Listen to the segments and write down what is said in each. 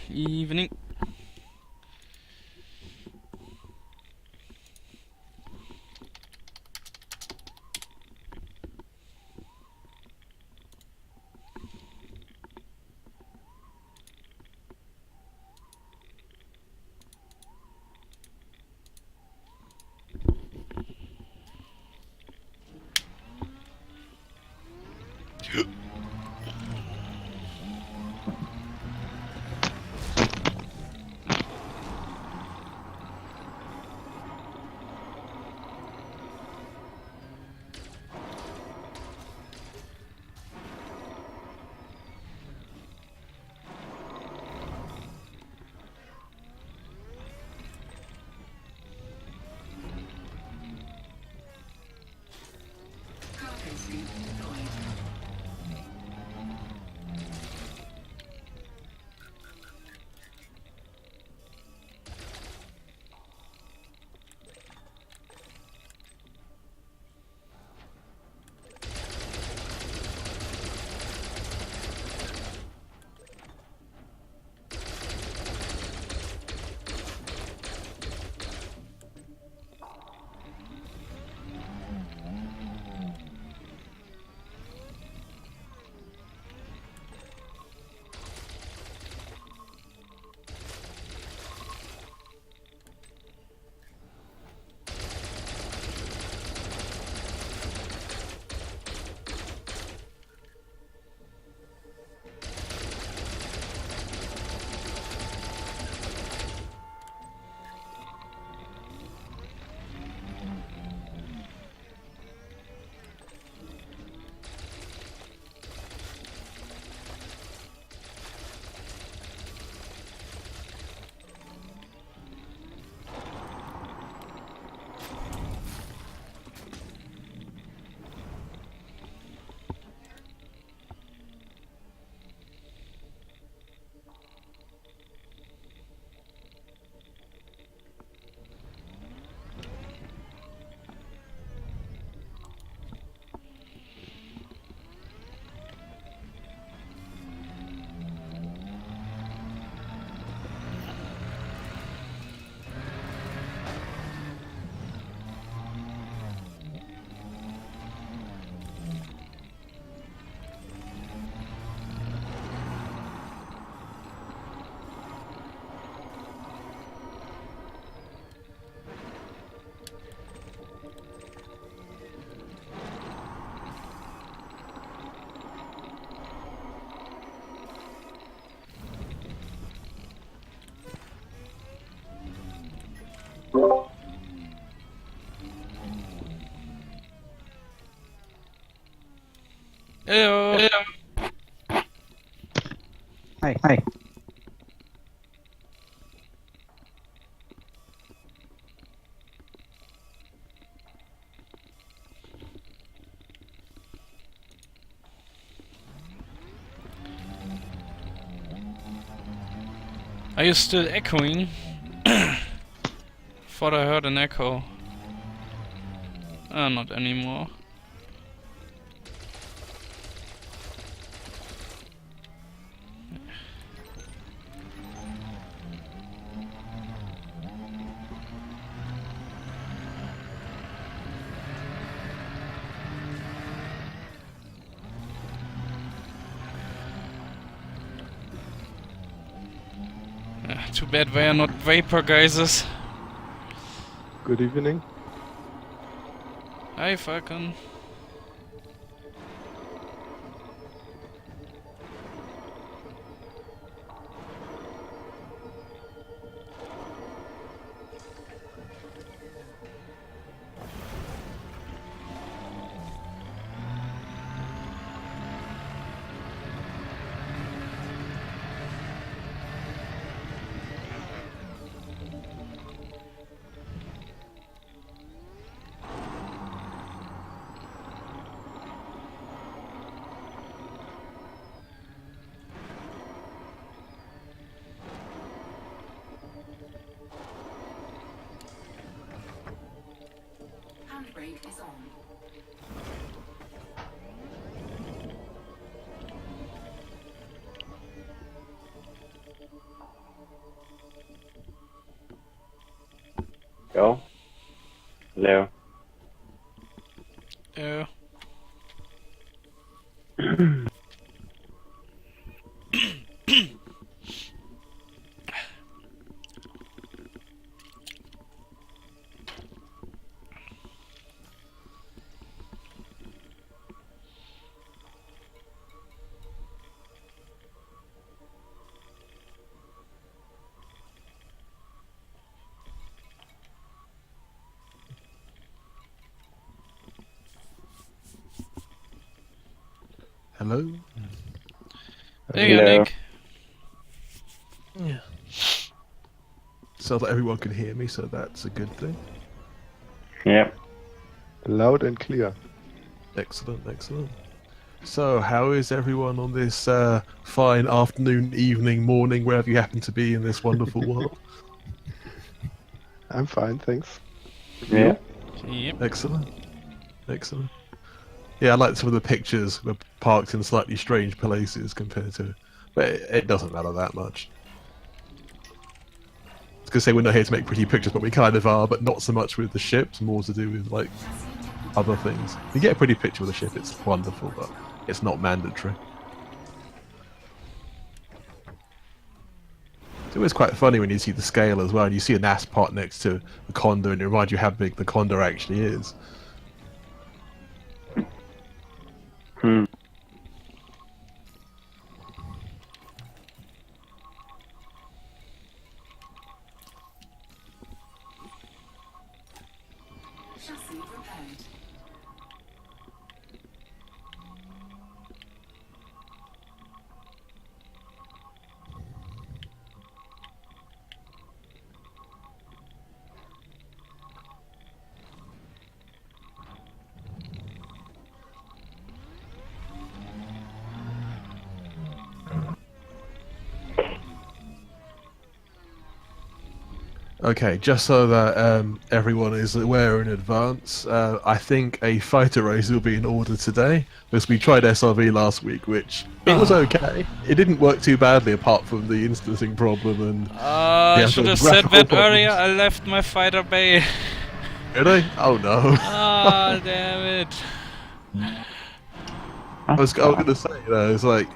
Evening. Hello. Hi. Hi. Are you still echoing? Thought I heard an echo. Not anymore. Too bad they are not vapor geysers. Good evening. Hi, Falcon. Go. Hello. Uh, Hello? there you go, Hello. Nick. Yeah. So that everyone can hear me, so that's a good thing. Yep. Loud and clear. Excellent, excellent. So, how is everyone on this fine afternoon, evening, morning, wherever you happen to be in this wonderful world? I'm fine, thanks. Yeah. Yep. Excellent, excellent. Yeah, I like some of the pictures. We're parked in slightly strange places compared to, but it doesn't matter that much. I was gonna say we're not here to make pretty pictures, but we kind of are, but not so much with the ships. More to do with like other things. You get a pretty picture with a ship, it's wonderful, but it's not mandatory. It's always quite funny when you see the scale as well, and you see an ass part next to the Condor, and it reminds you how big the Condor actually is. Hmm. Chassis repaired. Okay, just so that everyone is aware in advance, I think a fighter race will be in order today, because we tried SRV last week, which it was okay. It didn't work too badly apart from the instancing problem and I Yeah, should the have said graphical that earlier. problems. I left my fighter bay. Really? Oh no. Ah, damn it. I was going to say, it's like,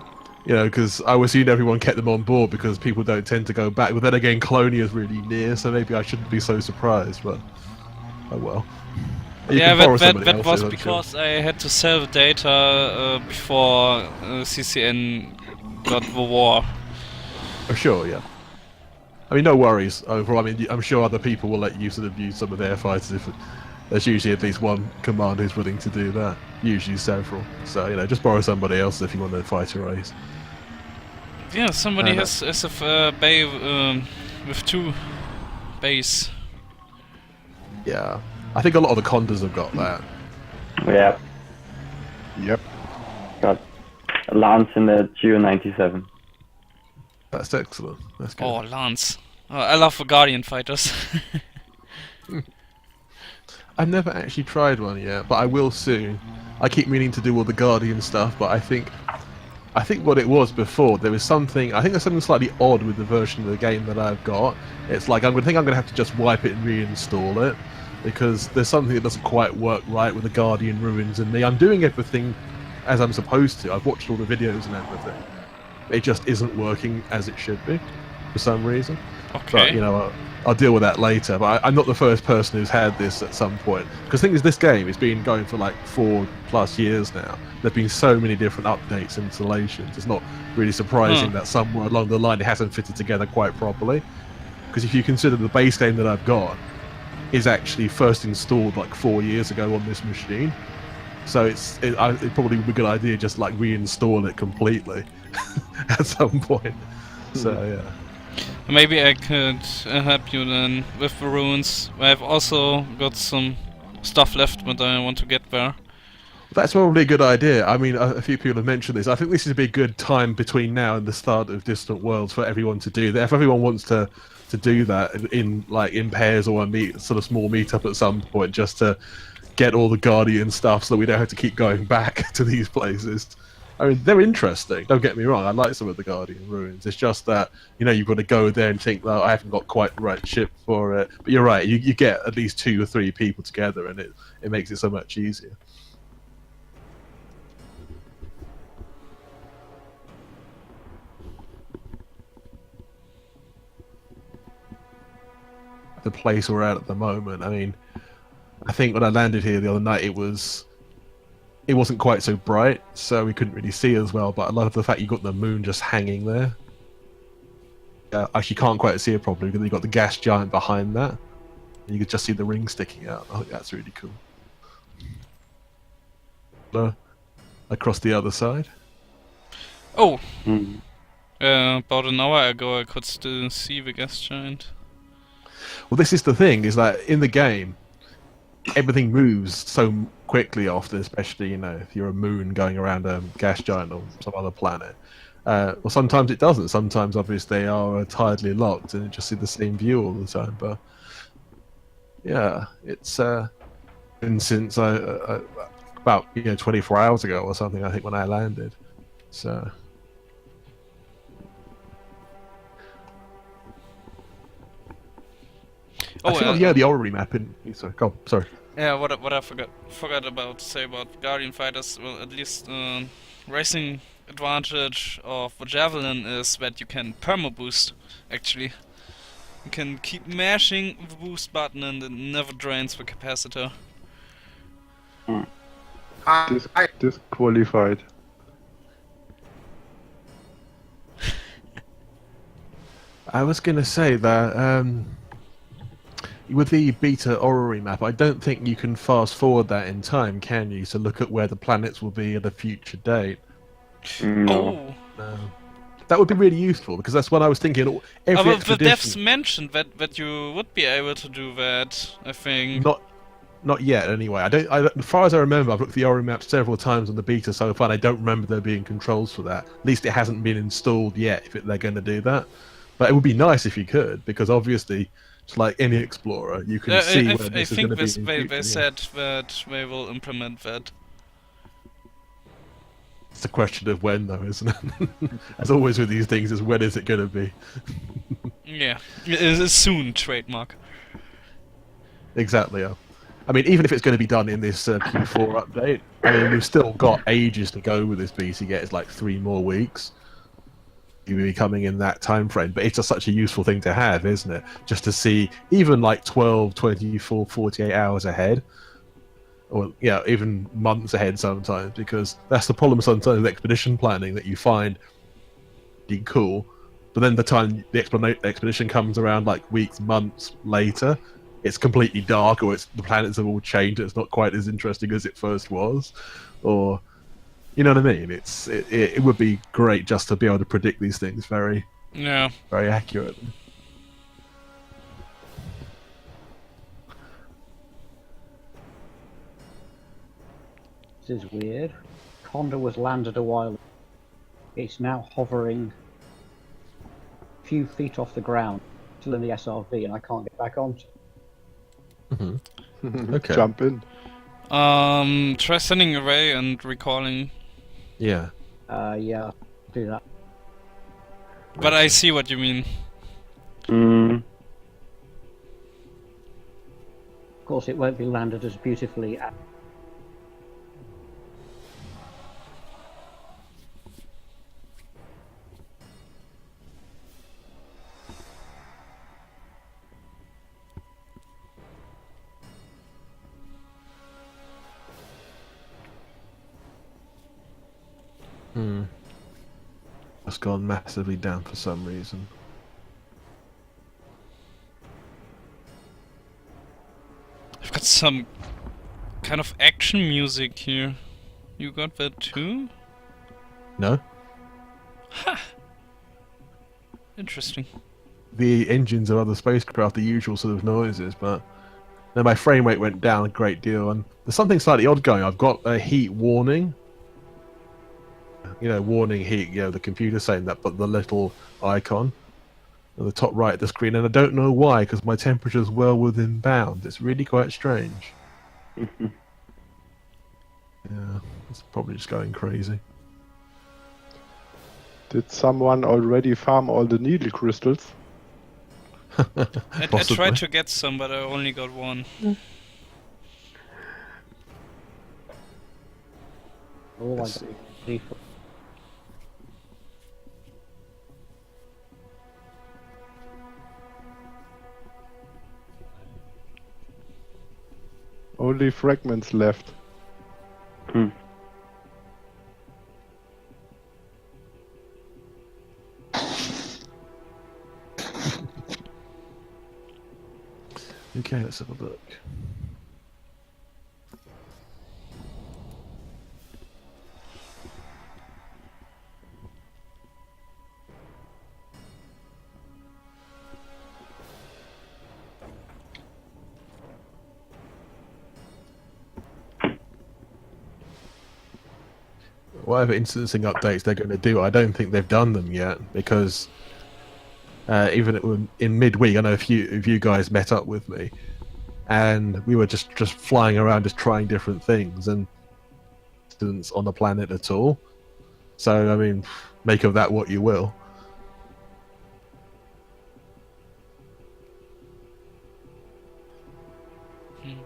because I was seeing everyone kept them on board because people don't tend to go back. But then again, Colonia is really near, so maybe I shouldn't be so surprised. But oh well. You Yeah, can borrow that somebody was else's, I'm because I had to sell the data before CCN got the war. Oh, sure, yeah. I mean, no worries overall. I mean, I'm sure other people will let you sort of use some of their fighters if there's usually at least one commander who's willing to do that. Usually several. So, just borrow somebody else if you want to fight a race. Yeah, somebody No. has a bay with 2 bays. Yeah. I think a lot of the Condors have got that. Yeah. Yep. Got a Lance in the Geo-97. That's excellent. That's good. Oh, Lance. Oh, I love the Guardian fighters. I've never actually tried one yet, but I will soon. I keep meaning to do all the Guardian stuff, but I think what it was before, I think there's something slightly odd with the version of the game that I've got. It's like I'm gonna have to just wipe it and reinstall it, because there's something that doesn't quite work right with the Guardian ruins and me. I'm doing everything as I'm supposed to. I've watched all the videos and everything. It just isn't working as it should be, for some reason. Okay. But, I'll deal with that later. But I'm not the first person who's had this at some point. Because the thing is, this game has been going for like 4+ years now. There've been so many different updates and installations. It's not really surprising that somewhere along the line it hasn't fitted together quite properly. Because if you consider the base game that I've got is actually first installed like 4 years ago on this machine. So it probably would be a good idea just like reinstall it completely at some point. So yeah. Maybe I could help you then with the ruins. I've also got some stuff left, but I want to get there. That's probably a good idea. I mean, a few people have mentioned this. I think this would be a good time between now and the start of Distant Worlds for everyone to do that. If everyone wants to do that in pairs or a sort of small meetup at some point, just to get all the Guardian stuff, so that we don't have to keep going back to these places. I mean, they're interesting. Don't get me wrong. I like some of the Guardian ruins. It's just that you've got to go there and think, well, I haven't got quite the right ship for it. But you're right. You get at least 2 or 3 people together, and it makes it so much easier. The place we're at the moment. I mean, I think when I landed here the other night, it wasn't quite so bright, so we couldn't really see as well. But I love the fact you got the moon just hanging there. Actually, can't quite see it properly because you got the gas giant behind that. And you could just see the ring sticking out. I think that's really cool. Across the other side. Oh, Mm. about an hour ago I could still see the gas giant. Well, this is the thing: is that in the game, everything moves so quickly often, especially if you're a moon going around a gas giant or some other planet. Well, sometimes it doesn't. Sometimes, obviously, they are tidally locked, and you just see the same view all the time. But yeah, it's been since about 24 hours ago or something. I think when I landed. So. Oh, I think the orrery map in. Sorry, go on, sorry. Yeah, what I forgot about to say about Guardian fighters, well, at least racing advantage of the Javelin is that you can perma boost. Actually, you can keep mashing the boost button and it never drains the capacitor. Disqualified. I was gonna say that with the beta orrery map, I don't think you can fast forward that in time, can you? To look at where the planets will be at a future date. No. Oh, No. That would be really useful because that's what I was thinking. Every well, the devs expedition, mentioned that you would be able to do that. I think. not yet anyway. As far as I remember, I've looked at the orrery map several times on the beta so far. And I don't remember there being controls for that. At least it hasn't been installed yet. If they're going to do that, but it would be nice if you could, because obviously, just like any explorer, you can see where this is going to be. They said that they will implement that. It's a question of when, though, isn't it? As always with these things, is when is it going to be? Yeah, it is soon trademark. Exactly. Yeah. I mean, even if it's going to be done in this Q4 update, I mean, we've still got ages to go with this beast. You get it's like 3 more weeks. You'll be coming in that time frame, but it's just such a useful thing to have, isn't it? Just to see even like 12, 24, 48 hours ahead, or even months ahead sometimes, because that's the problem sometimes with expedition planning, that you find really cool, but then the time the expedition comes around, like weeks, months later, it's completely dark, or the planets have all changed. It's not quite as interesting as it first was, or you know what I mean? It would be great just to be able to predict these things very accurately. This is weird. Condor was landed a while ago. It's now hovering a few feet off the ground, still in the SRV, and I can't get back onto it. Okay. Jump in. Try sending away and recalling. Yeah. Yeah, do that. But I see what you mean. Mm. Of course, it won't be landed as beautifully as It's gone massively down for some reason. I've got some kind of action music here. You got that too? No? Interesting. The engines of other spacecraft, the usual sort of noises, but then my frame rate went down a great deal, and there's something slightly odd going. I've got a heat warning. Warning heat, the computer saying that, but the little icon at the top right of the screen, and I don't know why, because my temperature's well within bounds. It's really quite strange. Yeah, it's probably just going crazy. Did someone already farm all the needle crystals? I Possibly. tried to get some, but I only got one. All I Let's got see. default. Only fragments left. Hmm. Okay, let's have a look. Whatever instancing updates they're going to do, I don't think they've done them yet, because even in midweek, I know a few of you guys met up with me, and we were just flying around, just trying different things, and instance on the planet at all. So, I mean, make of that what you will.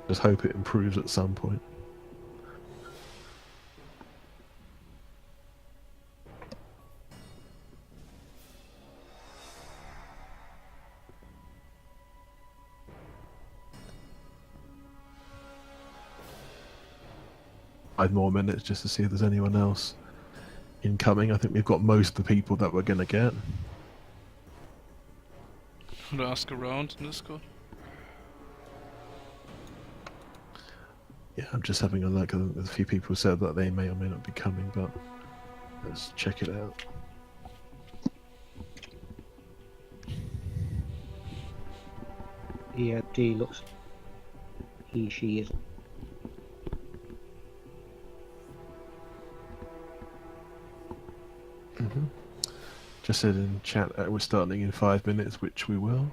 Just hope it improves at some point. Five more minutes just to see if there's anyone else incoming. I think we've got most of the people that we're going to get. Should I ask around in Discord? Yeah, I'm just having a look. A few people said that they may or may not be coming, but let's check it out. Yeah, D looks. He, she is. Just said in chat that we're starting in 5 minutes, which we will.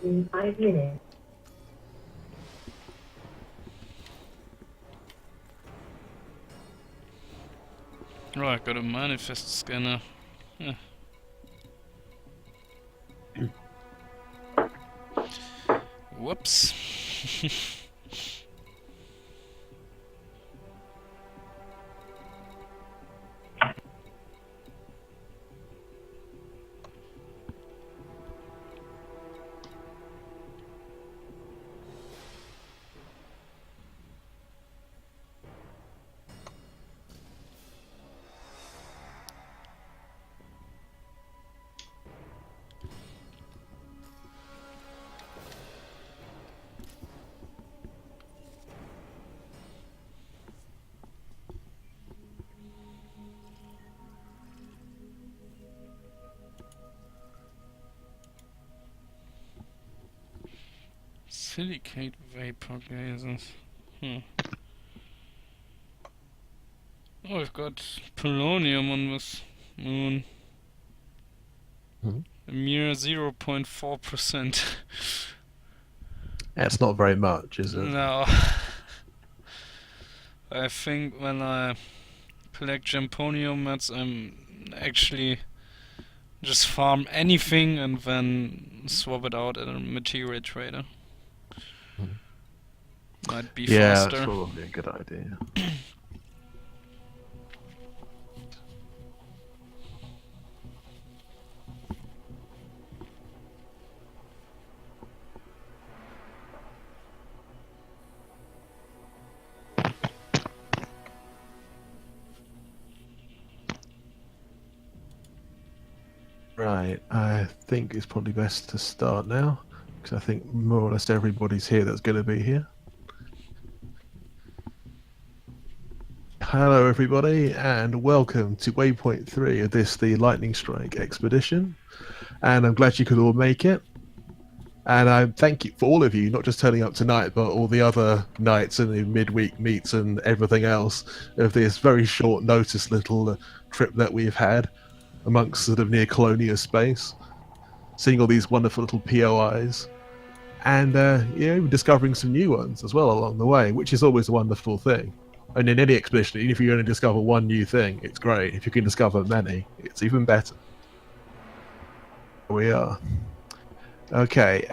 In 5 minutes. Right, got a manifest scanner. Yeah. Whoops. Silicate vapor gases. Oh, we've got polonium on this moon. Hmm. A mere 0.4%. That's not very much, is it? No. I think when I collect Jamponium mats, I'm actually just farm anything and then swap it out at a material trader. Might be Yeah, faster. that's probably a good idea. Right, I think it's probably best to start now, because I think more or less everybody's here that's going to be here. Hello everybody, and welcome to Waypoint 3 of this, the Lightning Strike expedition. And I'm glad you could all make it. And I thank you for all of you, not just turning up tonight, but all the other nights and the midweek meets and everything else of this very short notice little trip that we've had amongst sort of near Colonia space. seeing all these wonderful little POIs, and discovering some new ones as well along the way, which is always a wonderful thing. And in any expedition, even if you only discover one new thing, it's great. If you can discover many, it's even better. Here we are. Okay,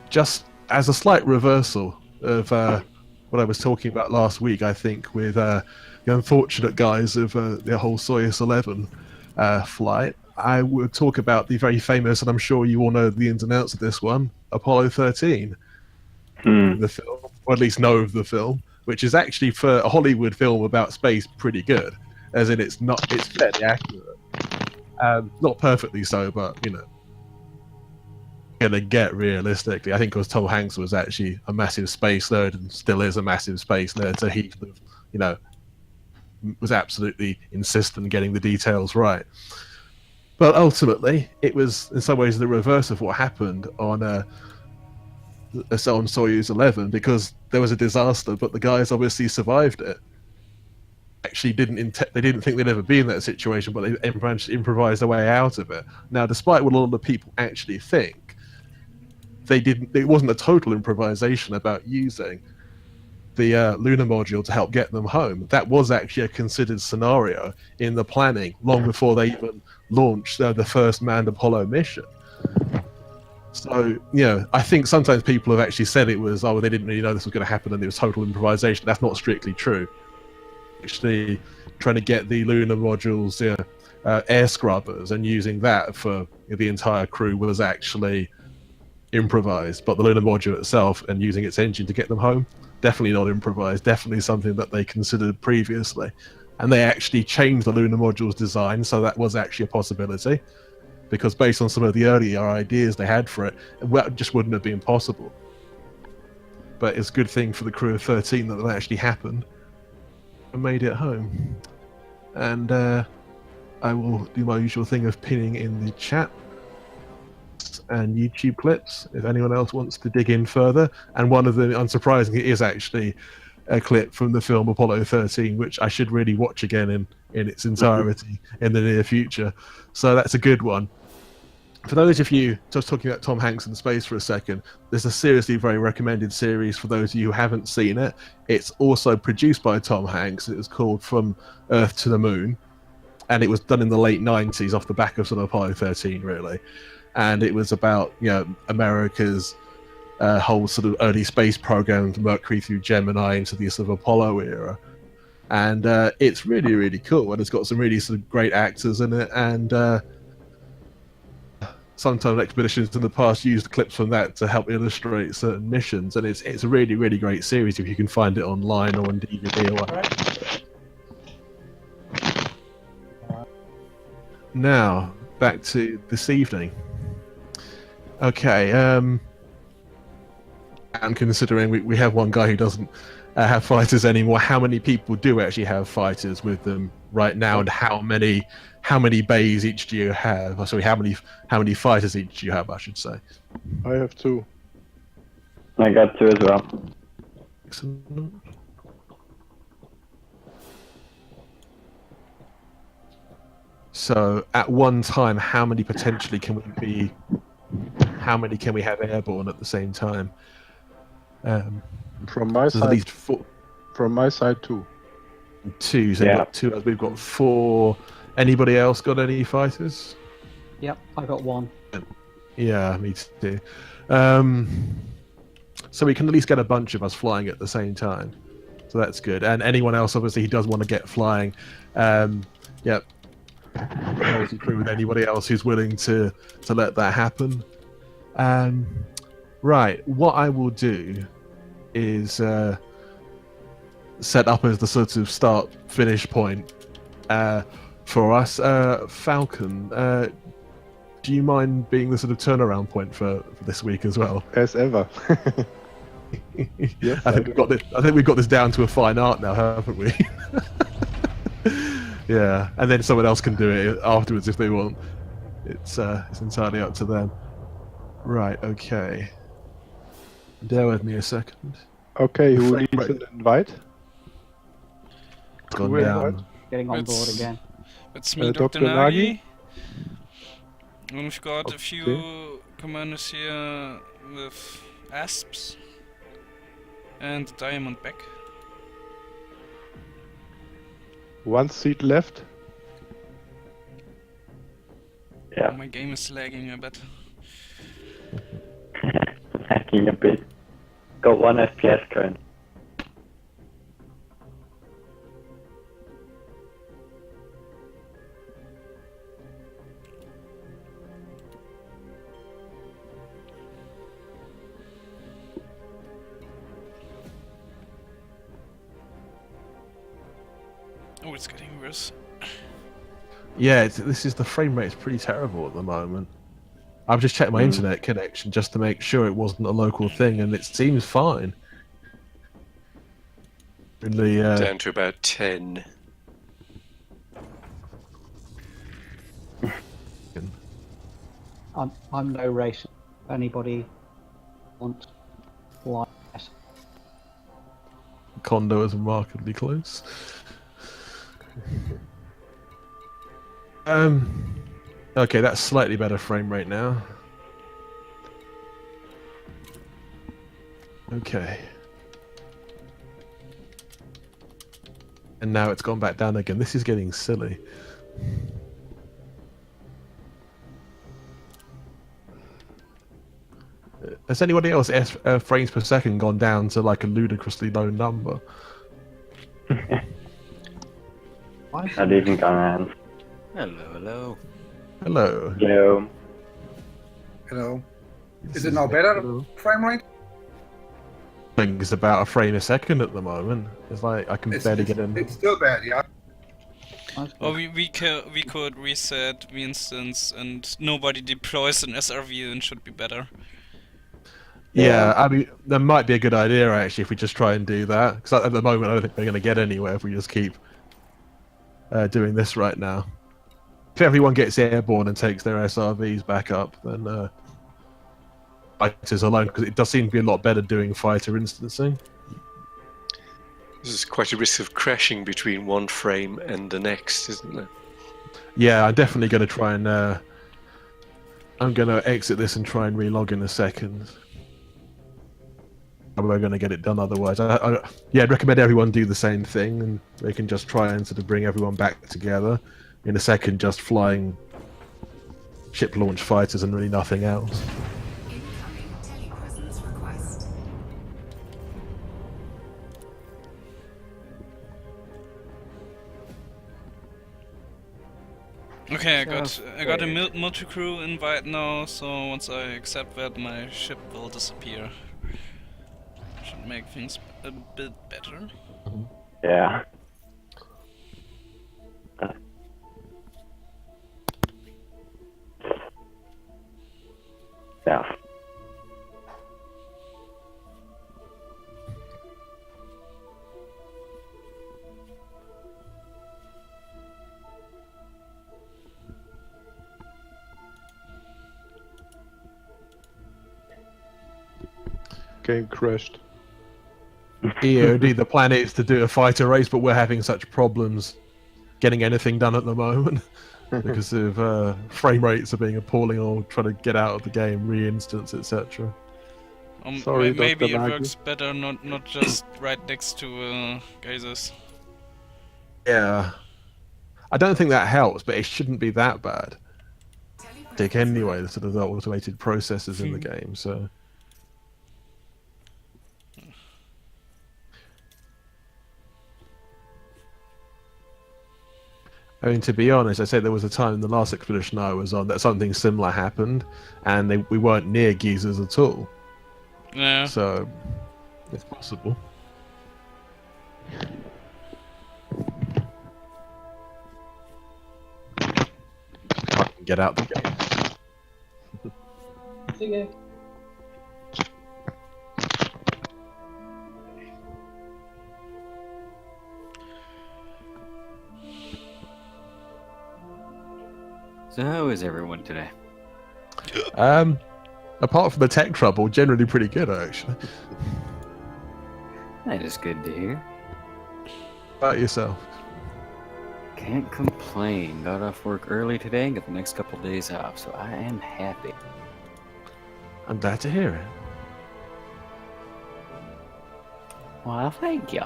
just as a slight reversal of what I was talking about last week, I think, with the unfortunate guys of the whole Soyuz 11 flight, I would talk about the very famous, and I'm sure you all know the ins and outs of this one, Apollo 13. The film, or at least know of the film, which is actually, for a Hollywood film about space, pretty good. As in, it's fairly accurate. Not perfectly so, but, gonna get realistically. I think because Tom Hanks was actually a massive space nerd and still is a massive space nerd, so he sort of, was absolutely insistent on getting the details right. But ultimately, it was in some ways the reverse of what happened on Soyuz 11, because there was a disaster, but the guys obviously survived it. Actually, they didn't think they'd ever be in that situation, but they improvised their way out of it. Now, despite what a lot of the people actually think, it wasn't a total improvisation about using the lunar module to help get them home. That was actually a considered scenario in the planning long before they even launched the first manned Apollo mission. So, I think sometimes people have actually said it was, they didn't really know this was going to happen and it was total improvisation. That's not strictly true. Actually, trying to get the lunar module's air scrubbers and using that for the entire crew was actually improvised, but the lunar module itself and using its engine to get them home, definitely not improvised, definitely something that they considered previously. And they actually changed the lunar module's design, so that was actually a possibility, because based on some of the earlier ideas they had for it, it just wouldn't have been possible. But it's a good thing for the crew of 13 that actually happened and made it home. And I will do my usual thing of pinning in the chat and YouTube clips if anyone else wants to dig in further. And one of them, unsurprisingly, is actually a clip from the film Apollo 13, which I should really watch again in its entirety in the near future. So that's a good one. For those of you just talking about Tom Hanks in space for a second, there's a seriously very recommended series for those of you who haven't seen it. It's also produced by Tom Hanks. It was called From Earth to the Moon, and it was done in the late 90s off the back of sort of Apollo 13, really. And it was about America's whole sort of early space program, Mercury through Gemini into the sort of Apollo era. And it's really, really cool, and it's got some really sort of great actors in it, and sometimes expeditions in the past used clips from that to help illustrate certain missions, and it's a really, really great series if you can find it online or on DVD or whatever. Now, back to this evening. Okay, and considering we have one guy who doesn't have fighters anymore, how many people do actually have fighters with them right now, and how many bays each do you have? Oh, sorry, how many fighters each do you have, I should say? I have 2. I got 2 as well. Excellent. So at one time, how many potentially can we have airborne at the same time? From my so side, at least 4. From my side, 2. 2. So Yeah. we've got 2. We've got 4. Anybody else got any fighters? Yep, I got 1. Yeah, me too. So we can at least get a bunch of us flying at the same time. So that's good. And anyone else, obviously, who does want to get flying, yep. Multi-crew with anybody else who's willing to let that happen. Right, what I will do is set up as the sort of start-finish point for us. Falcon, do you mind being the sort of turnaround point for this week as well? As ever. Yes, I think we've got this down to a fine art now, haven't we? Yeah, and then someone else can do it afterwards if they want. It's entirely up to them. Right, okay. Bear with me a second. Okay, who needs an invite? It's gone Who down. invite? Getting on It's- board again. It's me, Dr. Dr. Nagi. And we've got a Okay. few commanders here with asps and the diamond back. One seat left. Yeah, Oh, my game is lagging a bit. lagging a bit. Got 1 FPS going. Oh, it's getting worse. Yeah, this is the frame rate is pretty terrible at the moment. I've just checked my internet connection just to make sure it wasn't a local thing, and it seems fine. Really, Down to about 10. I'm no racer. Anybody want fly? Condo is remarkably close. Okay, that's slightly better frame rate now. Okay. And now it's gone back down again. This is getting silly. Has anybody else frames per second gone down to like a ludicrously low number? Not even gone hands. Hello. Hello. Yo. Hello. Is it now better frame rate? I think it's about a frame a second at the moment. It's like I can barely get in. It's still bad, yeah. Or we could reset the instance and nobody deploys an SRV and should be better. Yeah, I mean, that might be a good idea actually if we just try and do that. Because at the moment, I don't think we're going to get anywhere if we just keep doing this right now. If everyone gets airborne and takes their SRVs back up, then fighters alone, because it does seem to be a lot better doing fighter instancing. This is quite a risk of crashing between one frame and the next, isn't it? Yeah, I'm definitely going to try and I'm going to exit this and try and relog in a second. We're going to get it done otherwise. I'd recommend everyone do the same thing, and they can just try and sort of bring everyone back together. In a second, just flying ship launch fighters and really nothing else. Incoming telepresence request. Okay, I got a multi-crew invite now, so once I accept that, my ship will disappear. Should make things a bit better. Yeah. Yeah. Game crashed. EOD, the plan is to do a fighter race, but we're having such problems getting anything done at the moment because of frame rates are being appalling or trying to get out of the game, re-instance, etc. Sorry, maybe Dr. it Nagi. works better not just right next to geysers. Yeah. I don't think that helps, but it shouldn't be that bad. Take anyway, the sort of the automated processes in the game, so... I mean, to be honest, I say there was a time in the last expedition I was on that something similar happened, and we weren't near geysers at all. Yeah. So, it's possible. I can get out the game. See you. So how is everyone today? Apart from the tech trouble, generally pretty good, actually. That is good to hear. About yourself. Can't complain. Got off work early today and got the next couple days off, so I am happy. I'm glad to hear it. Well, thank you.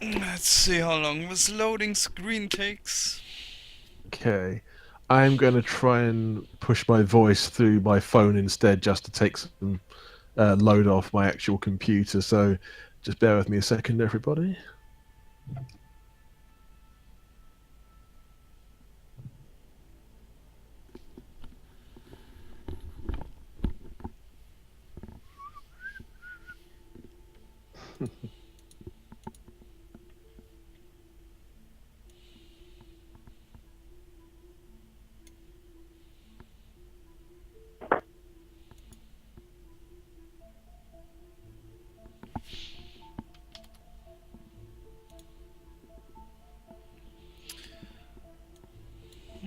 Let's see how long this loading screen takes. Okay. I'm going to try and push my voice through my phone instead, just to take some load off my actual computer. So just bear with me a second, everybody.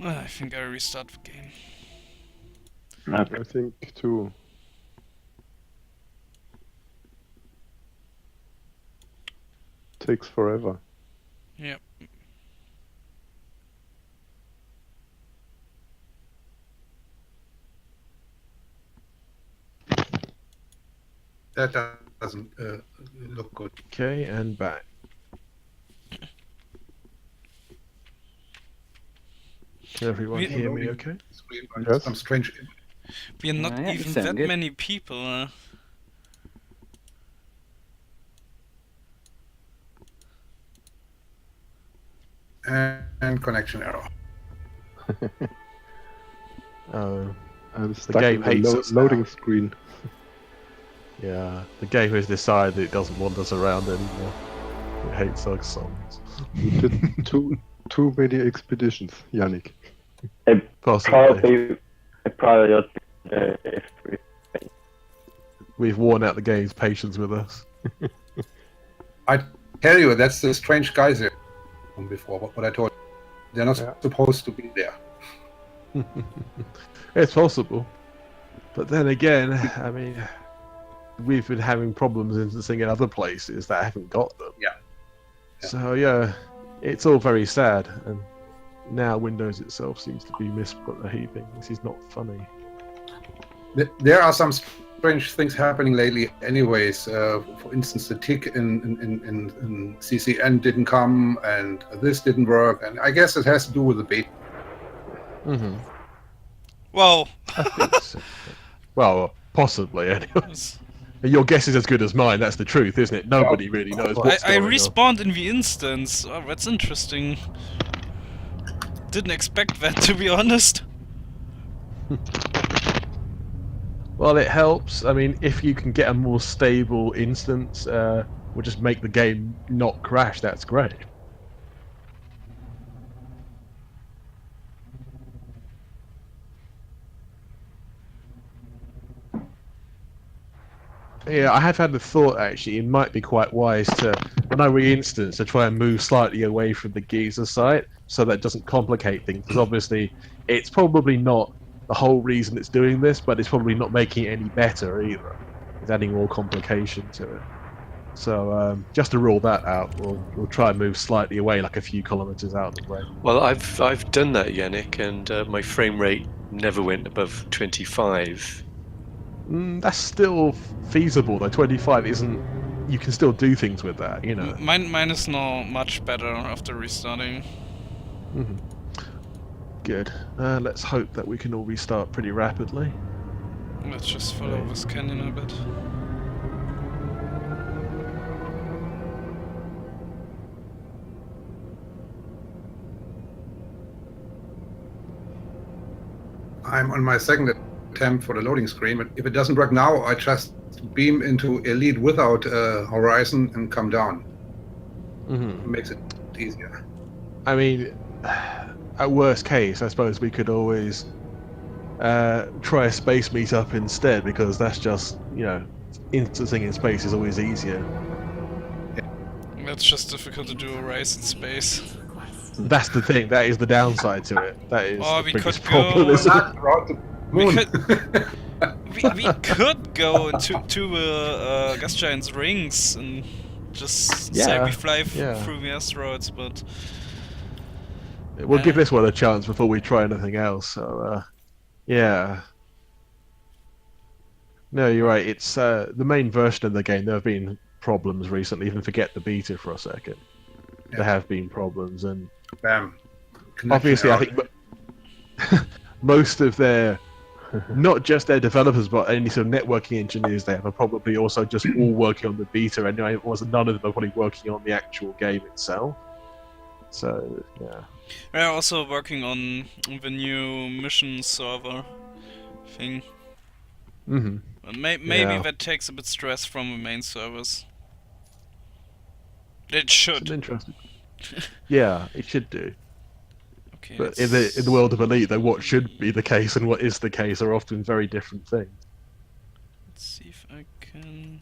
I think I restart the game. Okay. I think too. Takes forever. Yep. That doesn't look good. Okay, and back. Can everyone We- hear me okay? Yes. Some strange. We're not Yeah, you even sound that good. many people. And connection error. Oh, I'm stuck game in the hates us now. loading screen. yeah. The game has decided it doesn't want us around anymore. It hates our songs. You did too many expeditions, Yannick. Possibly. Probably just if We've worn out the game's patience with us. I tell you, that's the strange guys there from before. What I told you. They're not Yeah. supposed to be there. It's possible. But then again, I mean, we've been having problems instancing in other places that haven't got them. Yeah. So, yeah, it's all very sad. And now Windows itself seems to be misbehaving. This is not funny. There are some strange things happening lately anyways. For instance, the tick in CCN didn't come, and this didn't work, and I guess it has to do with the beta. Mm-hmm. Well, I think so. Well, possibly, anyway. it's- Your guess is as good as mine, that's the truth, isn't it? Nobody really knows what's I going on. respawned in the instance. Oh, that's interesting. Didn't expect that, to be honest. Well, it helps. I mean, if you can get a more stable instance, will just make the game not crash, that's great. Yeah, I have had the thought actually, it might be quite wise to, when I re-instance, to try and move slightly away from the Giza site so that it doesn't complicate things. Because obviously, it's probably not the whole reason it's doing this, but it's probably not making it any better either. It's adding more complication to it. So just to rule that out, we'll try and move slightly away, like a few kilometers out of the way. Well, I've done that, Yannick, and my frame rate never went above 25. That's still feasible though. 25 isn't. You can still do things with that, you know. Mine is now much better after restarting. Mhm. Good. Let's hope that we can all restart pretty rapidly. Let's just follow this canyon a bit. I'm on my second attempt for the loading screen, but if it doesn't work now, I just beam into Elite without Horizon and come down. It makes it easier. I mean, at worst case, I suppose we could always try a space meetup instead, because that's just, you know, instancing in space is always easier. It's just difficult to do a race in space. That's the thing. That is the downside to it. That is Oh, the we biggest could go- problem. Isn't it? Not around the We moon. we could go to gas giant's rings and just say we fly through the asteroids, but we'll give this one a chance before we try anything else. So, yeah. No, you're right. It's the main version of the game. There have been problems recently. Even forget the beta for a second. Yeah. There have been problems, and Bam. obviously, I think most of their, not just their developers, but any sort of networking engineers they have are probably also just all working on the beta. And it wasn't none of them are probably working on the actual game itself. So yeah. we're also working on the new mission server thing. Mm-hmm. Maybe that takes a bit stress from the main servers. It should. It's interesting. Yeah, it should do. Okay, But in the world of Elite, though, what should be the case and what is the case are often very different things. let's see if I can.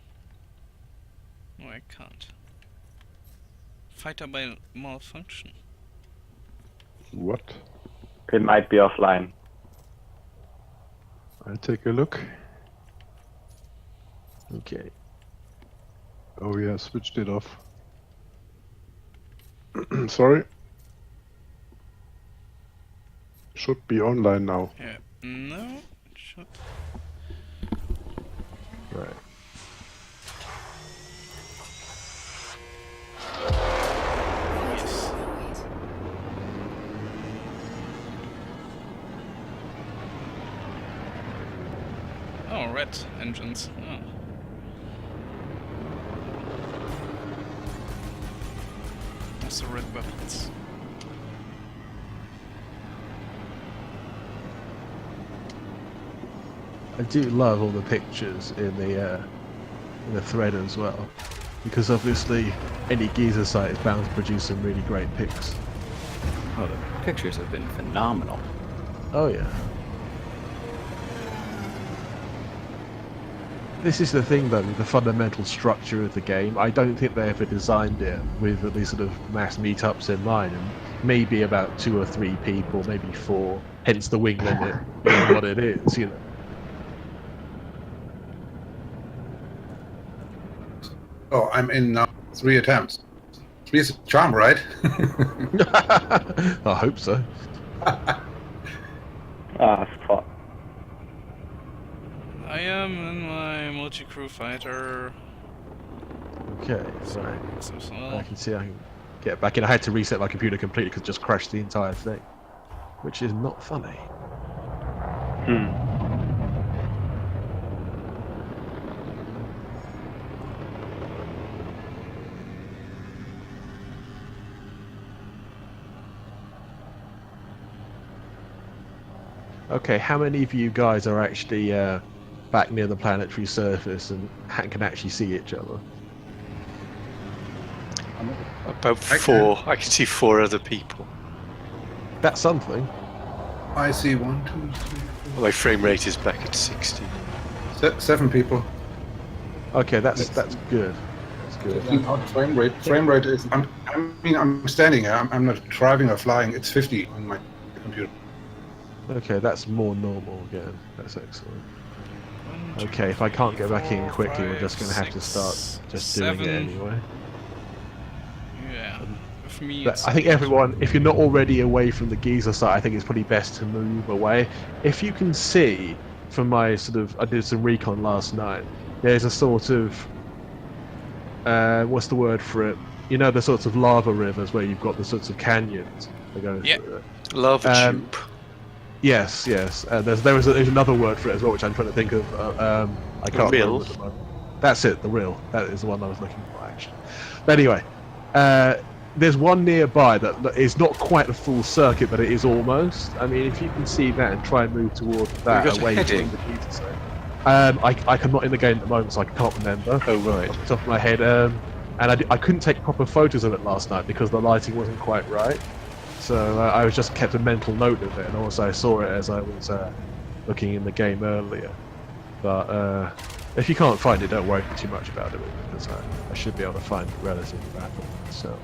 No, I can't. Fighter by malfunction. What? It might be offline. I'll take a look. Okay. Oh yeah, switched it off. Sorry. Should be online now. Yeah. No. It should. Right. Yes. Oh, red engines. Oh. Also red weapons. I do love all the pictures in the thread as well, because obviously any geezer site is bound to produce some really great pics. Oh, the pictures have been phenomenal. Oh yeah. This is the thing though, with the fundamental structure of the game. I don't think they ever designed it with these sort of mass meetups in mind, and maybe about 2 or 3 people, maybe 4, hence the wing limit being what it is, you know. Oh, I'm in now. 3 attempts. 3 is a charm, right? I hope so. Fuck. I am in my multi-crew fighter. Okay, Sorry, right. so I can see I can get back in. I had to reset my computer completely because it just crashed the entire thing, which is not funny. Okay, how many of you guys are actually back near the planetary surface and can actually see each other? About 4. I can see 4 other people. That's something. I see 1, 2, 3, 4. My frame rate is back at 60. 7 people. Okay, that's good. That's good. Frame rate is. I'm standing here. I'm not driving or flying. It's 50 on my computer. Okay, that's more normal again. That's excellent. Okay, if I can't get back in quickly, we're just going to have to start just doing it anyway. Yeah. For me, But I think everyone, if you're not already away from the geezer site, I think it's probably best to move away. If you can see from my sort of, I did some recon last night, there's a sort of, what's the word for it? You know, the sorts of lava rivers where you've got the sorts of canyons that go through it. Lava tube. Yes. There's another word for it as well, which I'm trying to think of. I can't remember at the moment. That's it, the rill. That is the one I was looking for, actually. But anyway, there's one nearby that is not quite a full circuit, but it is almost. I mean, if you can see that and try and move towards that away from the geezer site. I'm not in the game at the moment, so I can't remember. Oh, right. Off the top of my head. And I couldn't take proper photos of it last night because the lighting wasn't quite right. So I was just kept a mental note of it, and also I saw it as I was looking in the game earlier. But if you can't find it, don't worry too much about it, because I should be able to find it relatively rapidly. So,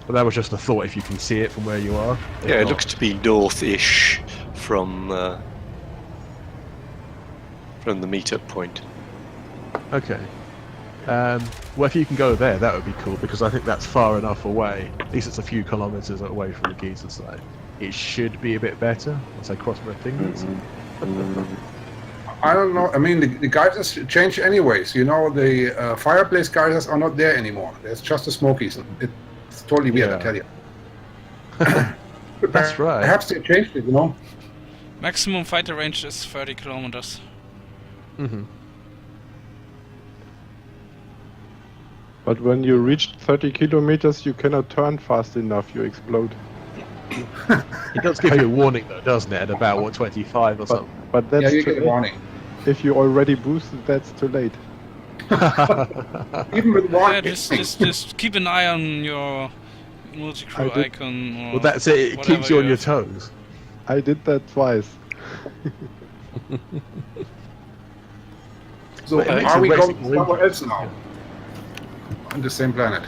but that was just a thought. If you can see it from where you are. Yeah, it looks to be north-ish from from the meetup point. Okay. Well, if you can go there, that would be cool, because I think that's far enough away. At least it's a few kilometers away from the Giza side. It should be a bit better, once I cross my fingers. I don't know. I mean, the geysers change anyways. You know, the fireplace geysers are not there anymore. There's just the smokies. It's totally weird, I Yeah. tell you. That's right. Perhaps they changed it, you know? Maximum fighter range is 30 kilometers. Hmm. But when you reach 30 kilometers, you cannot turn fast enough. You explode. It does give you a warning, though, doesn't it? At about, what, 25 or something? But that's Yeah, you too get a late. warning. If you already boosted, that's too late. Even with Yeah, warning. just keep an eye on your multi-crew I did- icon. Or Well, that's it. It whatever keeps you on you your have. toes. I did that twice. So But it's are a we racing going somewhere region. else now? On the same planet.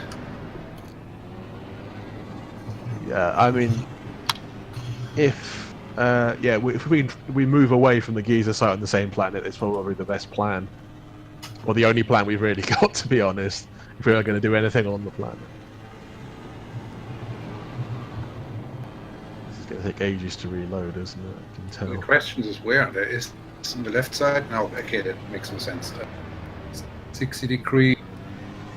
Yeah, I mean, if if we move away from the Giza site on the same planet, it's probably the best plan, or the only plan we've really got, to be honest. If we are going to do anything on the planet, this is going to take ages to reload, isn't it? I can The tell. question is where? There is on the left side. No, okay, that makes some sense. 60 degree.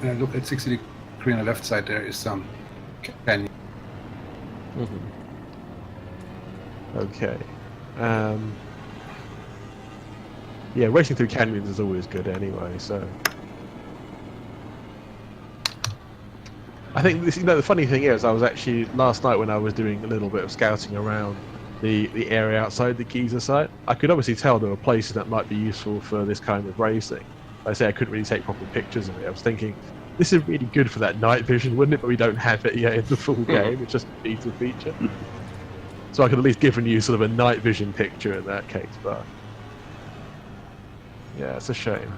When I look at 60 degree on the left side, there is some canyon. Okay. Yeah, racing through canyons is always good anyway. So. I think this, the funny thing is, I was actually last night when I was doing a little bit of scouting around the area outside the Giza site, I could obviously tell there were places that might be useful for this kind of racing. Like I say, I couldn't really take proper pictures of it. I was thinking, this is really good for that night vision, wouldn't it? But we don't have it yet in the full game. It's just a beta feature. So I could at least given you sort of a night vision picture in that case, but yeah, it's a shame.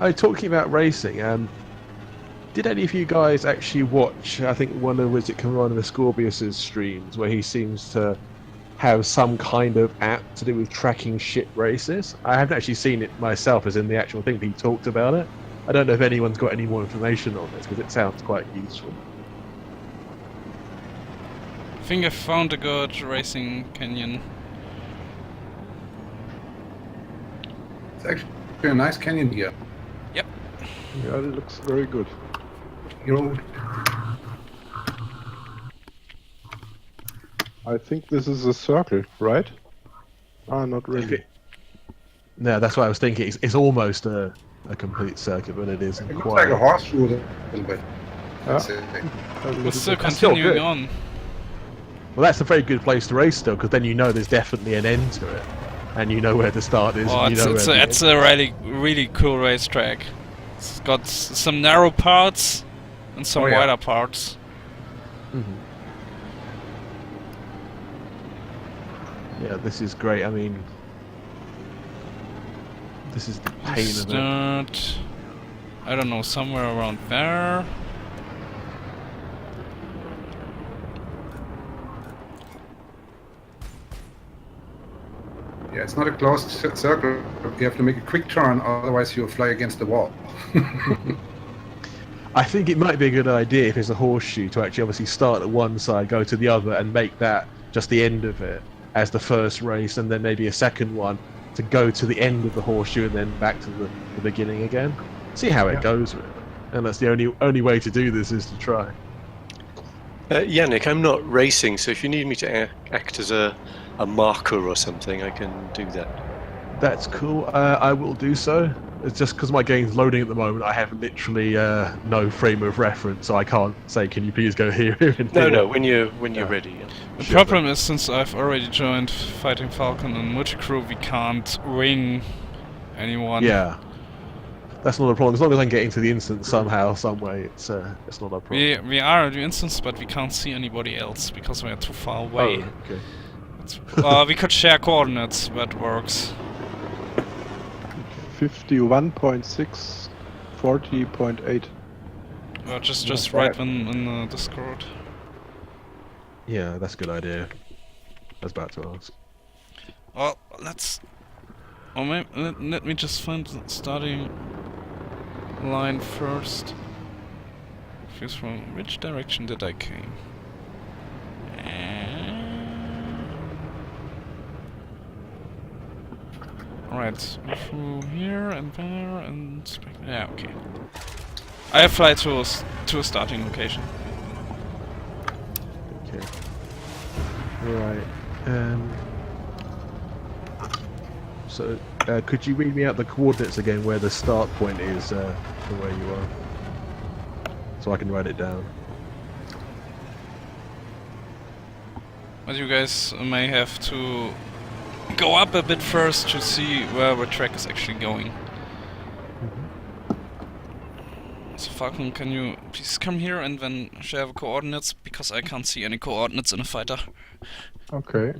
Oh, talking about racing, did any of you guys actually watch, I think one of, was it Commander Scorpius's streams, where he seems to have some kind of app to do with tracking ship races? I haven't actually seen it myself, as in the actual thing, but he talked about it. I don't know if anyone's got any more information on this, because it sounds quite useful. I think I found a good racing canyon. It's actually a nice canyon here. Yeah, it looks very good. You know, I think this is a circle, right? Ah, not really. No, that's what I was thinking. It's almost a complete circuit, but it isn't it looks quite. like a horseshoe a little bit. Yeah. That's it. A little We're still bit. That's still continuing good. on. Well, that's a very good place to race still, because then you know there's definitely an end to it, and you know where the start is. Oh, and you know it's where the a really cool racetrack. It's got some narrow parts and some Oh, yeah. wider parts. Yeah, this is great. I mean, this is the pain of it. Start, I don't know, somewhere around there. Yeah, it's not a closed circle. You have to make a quick turn, otherwise you'll fly against the wall. I think it might be a good idea if it's a horseshoe to actually obviously start at one side, go to the other, and make that just the end of it as the first race, and then maybe a second one to go to the end of the horseshoe and then back to the beginning again. See how it goes, really. And that's the only way to do this is to try. Yannick, I'm not racing, so if you need me to act as a marker or something, I can do that. That's cool. I will do so. It's just because my game's loading at the moment. I have literally no frame of reference, so I can't say, "Can you please go here?" and No, here?" no, when you're ready. Yeah. The Sure. problem is, since I've already joined Fighting Falcon and Multicrew, we can't ring anyone. Yeah, that's not a problem. As long as I'm getting to the instance somehow, some way, it's not a problem. We are at the instance, but we can't see anybody else because we are too far away. Oh, okay. We could share coordinates. That works. 51.6, 40.8. Just write them in the Discord. Yeah, that's a good idea. I was about to ask. Well, let's Or maybe, let me just find the starting line first. Because from which direction did I came? Alright, through here and there and back. Yeah, okay. I fly to a starting location. Okay. Right. So, could you read me out the coordinates again where the start point is from where you are? So I can write it down. But you guys may have to go up a bit first to see where the track is actually going. So Falcon, can you please come here and then share the coordinates, because I can't see any coordinates in a fighter. Okay.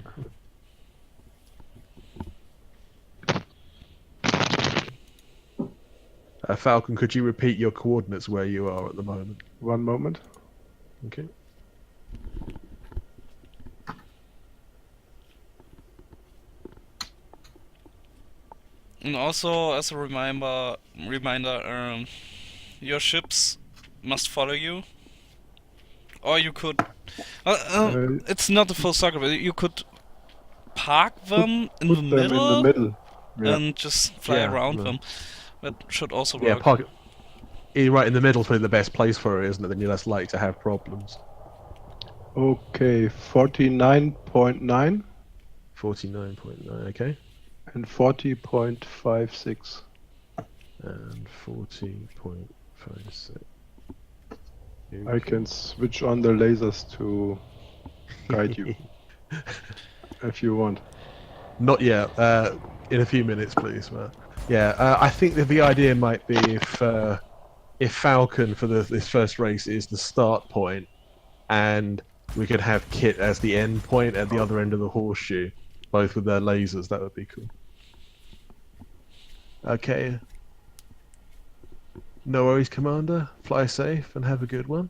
Falcon, could you repeat your coordinates where you are at the moment? 1 moment. Okay. And also, as a reminder, your ships must follow you. Or you could... it's not a full circle, but you could park them in the Put them middle, in the middle. Yeah. and just fly around them. That should also Yeah, work. park it right in the middle is probably the best place for it, isn't it? Then you're less likely to have problems. Okay, 49.9 49.9, okay. and 40.56. And 40.56. I can switch on the lasers to guide you if you want. Not yet. In a few minutes, please, Matt. Yeah, I think that the idea might be if Falcon for this first race is the start point, and we could have Kit as the end point at the other end of the horseshoe, both with their lasers. That would be cool. Okay. No worries, Commander. Fly safe and have a good one.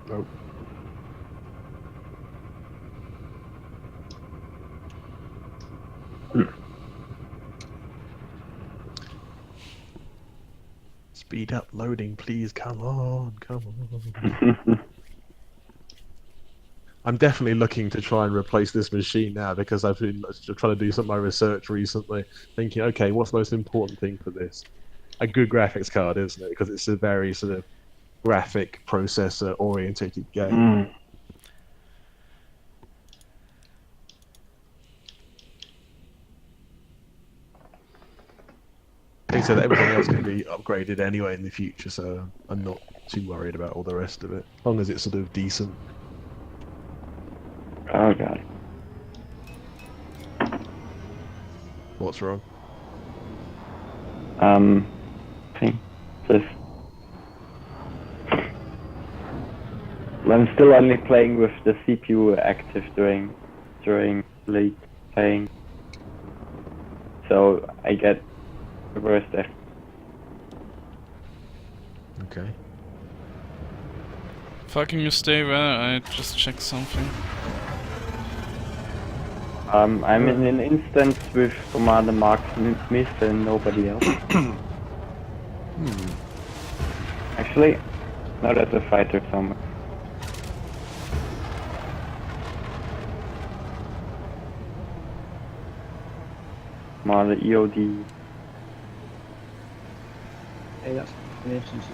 Nope. Speed up loading, please. Come on, come on. I'm definitely looking to try and replace this machine now, because I've been trying to do some of my research recently, thinking, okay, what's the most important thing for this? A good graphics card, isn't it? Because it's a very sort of graphic processor orientated game. Mm. They said that everything else can be upgraded anyway in the future, so I'm not too worried about all the rest of it, as long as it's sort of decent. Oh god. What's wrong? Thing. This. I'm still only playing with the CPU active during late playing, so I get the worst F. Okay. Fucking you stay there, I just checked something. I'm in an instance with Commander Mark Smith and nobody else. Actually, no, that's a fighter somewhere. Commander EOD. Hey, that's an instance.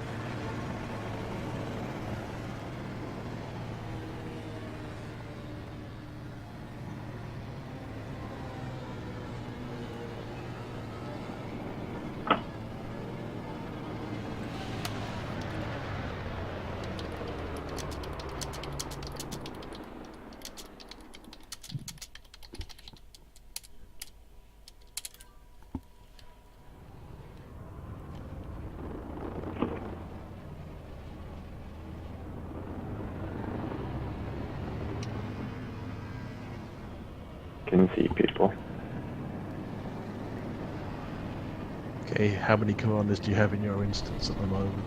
didn't see people. Okay, how many commanders do you have in your instance at the moment?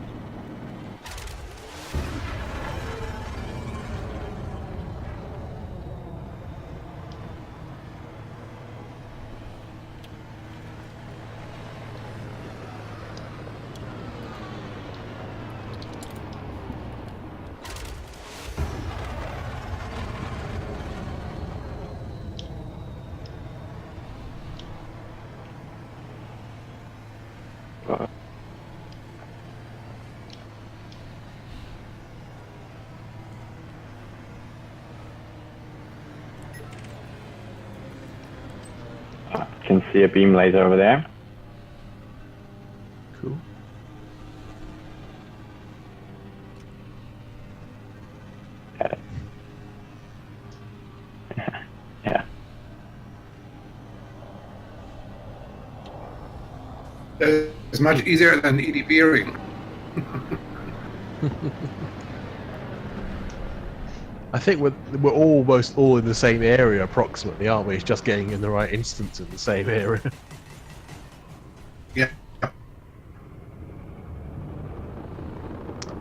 Can see a beam laser over there. Cool. Got it. Yeah. It's much easier than EDBing. I think we're almost all in the same area approximately, aren't we? It's just getting in the right instance in the same area. Yeah.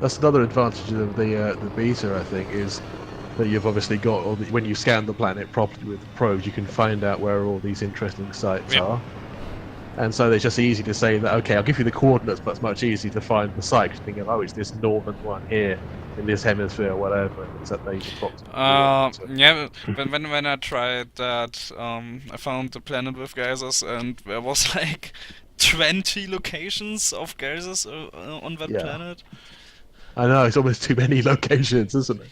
That's another advantage of the beta, I think, is that you've obviously got all when you scan the planet properly with the probes, you can find out where all these interesting sites Yep. are. And so it's just easy to say that, okay, I'll give you the coordinates, but it's much easier to find the site. Because thinking, oh, it's this northern one here in this hemisphere or whatever. And it's at these approximate coordinates. Yeah, when I tried that, I found the planet with geysers, and there was like 20 locations of geysers on that Yeah. planet. I know, it's almost too many locations, isn't it?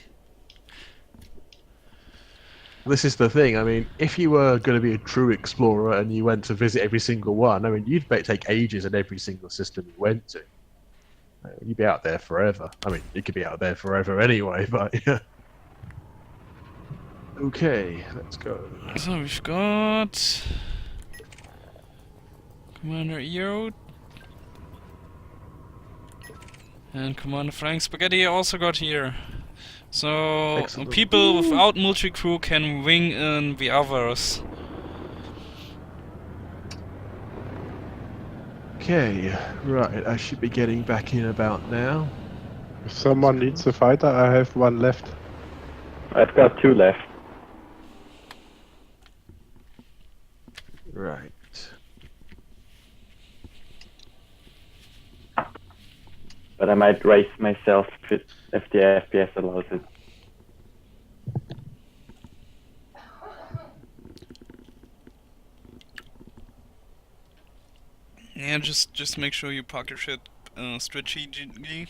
This is the thing. I mean, if you were going to be a true explorer and you went to visit every single one, I mean, you'd take ages in every single system you went to. You'd be out there forever. I mean, you could be out there forever anyway, but yeah. Okay, let's go. So we've got Commander Eero and Commander Frank Spaghetti also got here. So Excellent. people without multi-crew can wing in the others. Okay, right, I should be getting back in about now. If someone needs a fighter, I have one left. I've got 2 left. Right. But I might race myself if the FPS allows it. Yeah, just make sure you park your shit strategically.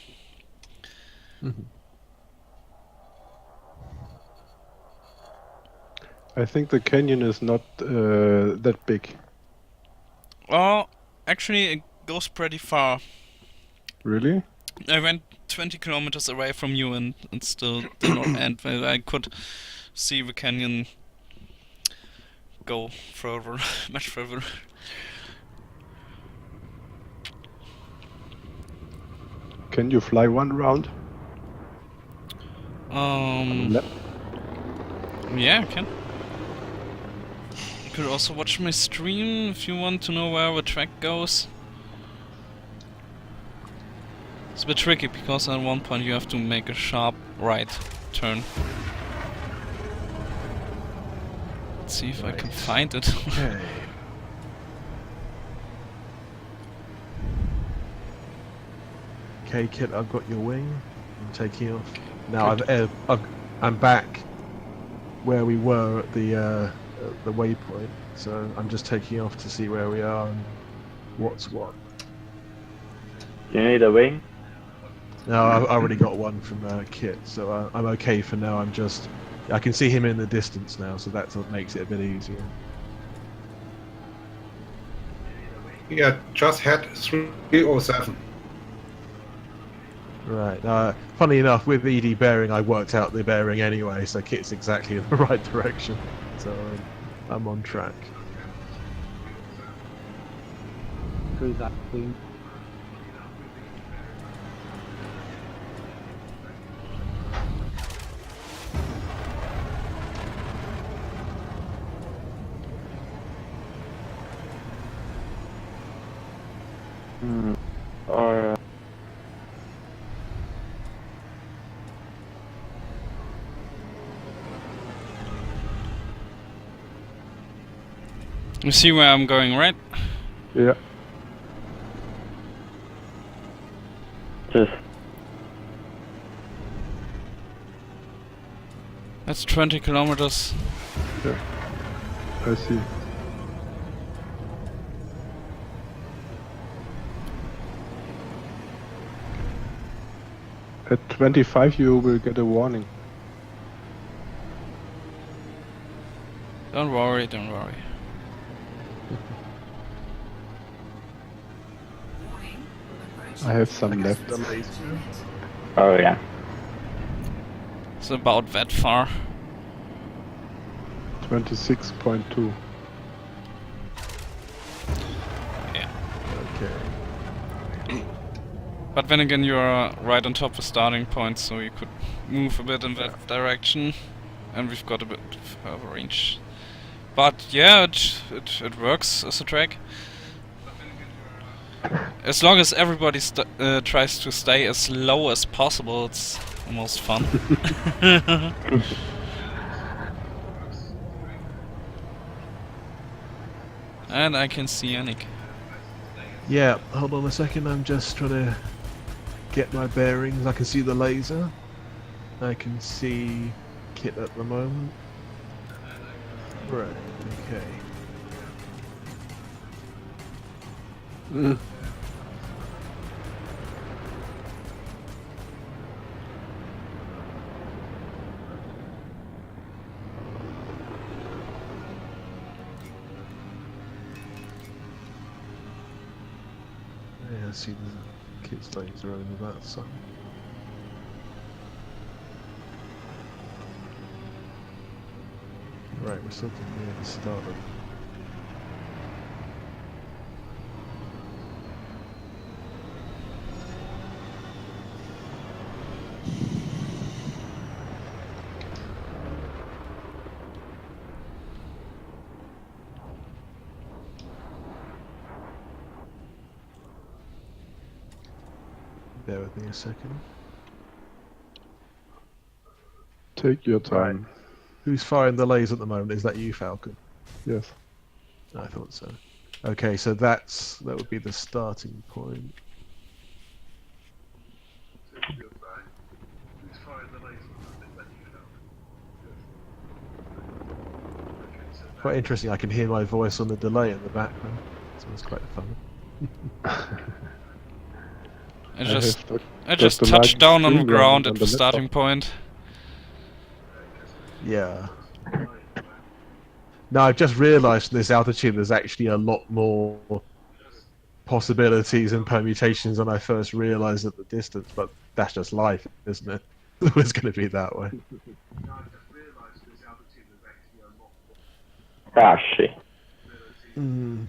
I think the canyon is not that big. Well, actually, it goes pretty far. Really? I went 20 kilometers away from you and it still did not end. I could see the canyon go further, much further. Can you fly one round? Yeah, I can. You could also watch my stream if you want to know where the track goes. It's a bit tricky because at one point you have to make a sharp right turn. Let's see if I can find it. Okay. Okay, Kit, I've got your wing. I'm taking off. Now I'm back where we were at the waypoint, so I'm just taking off to see where we are and what's what. Do you need a wing? No, I already got one from Kit, so I'm okay for now. I can see him in the distance now, so that's what makes it a bit easier. Yeah, just had 307. Right. Funny enough, with ED bearing, I worked out the bearing anyway, so Kit's exactly in the right direction. So I'm on track. Through that queen. You see where I'm going, right? Yeah. Just That's 20 kilometers. I see. At 25 you will get a warning. Don't worry, don't worry. Warning. Approaching I have some left. oh yeah. It's about that far. 26.2. Yeah. Okay. But then again, you're right on top of the starting point, so you could move a bit in that direction, and we've got a bit further range. But yeah, it works as a track. As long as everybody tries to stay as low as possible, it's the most fun. And I can see Yannick. Yeah, hold on a second, I'm just trying to get my bearings. I can see the laser. I can see Kit at the moment. Right, okay. Yeah, I see the Kit's laser over that side. Right, we're still near the start of. Bear with me a second. Take your time. Who's firing the laser at the moment? Is that you, Falcon? Yes. I thought so. Okay, so that would be the starting point. Quite interesting. I can hear my voice on the delay in the background. So it's quite fun. I just just the touched light down on the screen ground on at the the starting laptop. point. Yeah. Now I've just realised from this altitude there's actually a lot more possibilities and permutations than I first realised at the distance, but that's just life, isn't it? It's going to be that way. Ah shit. Mm.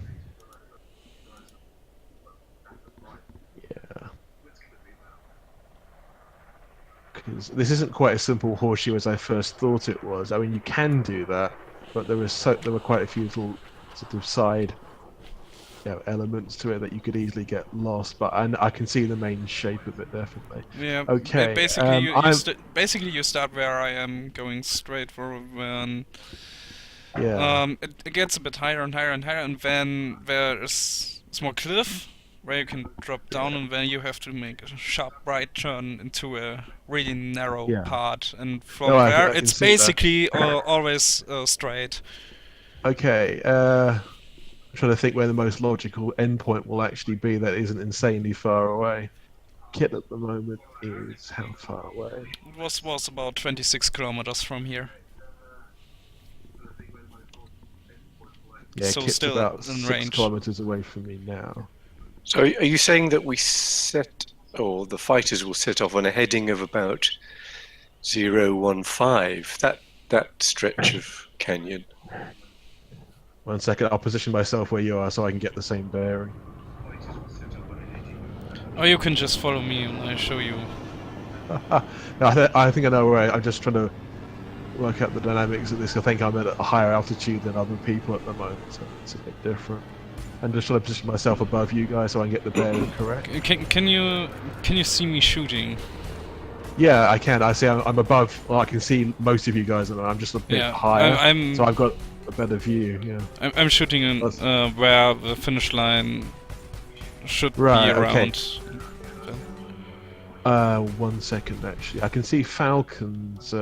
Yeah. Because this isn't quite a simple horseshoe as I first thought it was. I mean, you can do that, but there were quite a few little sort of side elements to it that you could easily get lost. But I can see the main shape of it definitely. Yeah. Okay. Basically, basically you start where I am, going straight for when. Yeah. It gets a bit higher and higher and higher, and then there is a small cliff where you can drop down, and then you have to make a sharp right turn into a really narrow part, and from No, there I can it's see basically always straight. Okay. I'm trying to think where the most logical endpoint will actually be that isn't insanely far away. Kit at the moment is how far away? It was about 26 kilometers from here. Yeah, So Kit's still about in 6 range. kilometers away from me now. So are you saying that we set, or the fighters will set off on a heading of about 015, that stretch of canyon? 1 second, I'll position myself where you are so I can get the same bearing. Or you can just follow me and I show you. No, I think I know where I'm just trying to work out the dynamics of this. I think I'm at a higher altitude than other people at the moment, so it's a bit different. I'm just trying to position myself above you guys so I can get the bearing correct. Can you see me shooting? Yeah, I can. I see I'm above. Well, I can see most of you guys, and I'm just a bit higher. I'm so I've got. a better view. Yeah. I'm shooting in where the finish line should Right, be okay. around. 1 second actually. I can see Falcon's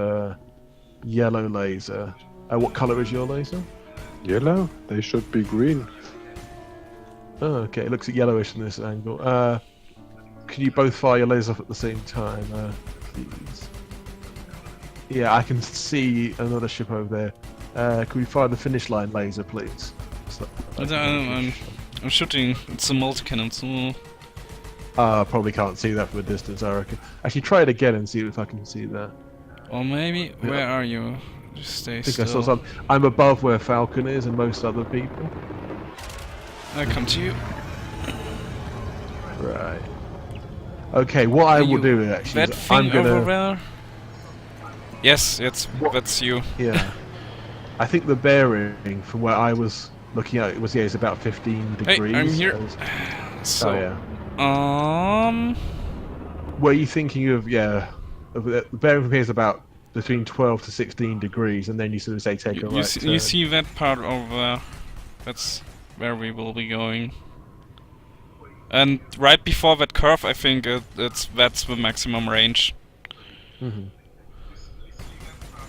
yellow laser. What color is your laser? Yellow? They should be green. Oh, okay. It looks yellowish from this angle. Can you both fire your lasers off at the same time, please? Yeah, I can see another ship over there. Can we fire the finish line laser, please? I'm shooting. It's a multi-cannon, so... Probably can't see that from a distance, I reckon. Actually, try it again and see if I can see that. Or maybe... Where are you? Just stay I think still. I saw some. I'm above where Falcon is and most other people. I come to you. Right. Okay, what I will do actually That is thing I'm gonna... over there? Yes, that's you. Yeah. I think the bearing from where I was looking at it was, yeah, it's about 15 Hey, degrees. I'm here. So, Oh, yeah. Were you thinking of, yeah, the bearing from here is about between 12 to 16 degrees, and then you sort of say take a right turn. You see that part over there? That's where we will be going. And right before that curve, I think that's the maximum range. Mm-hmm.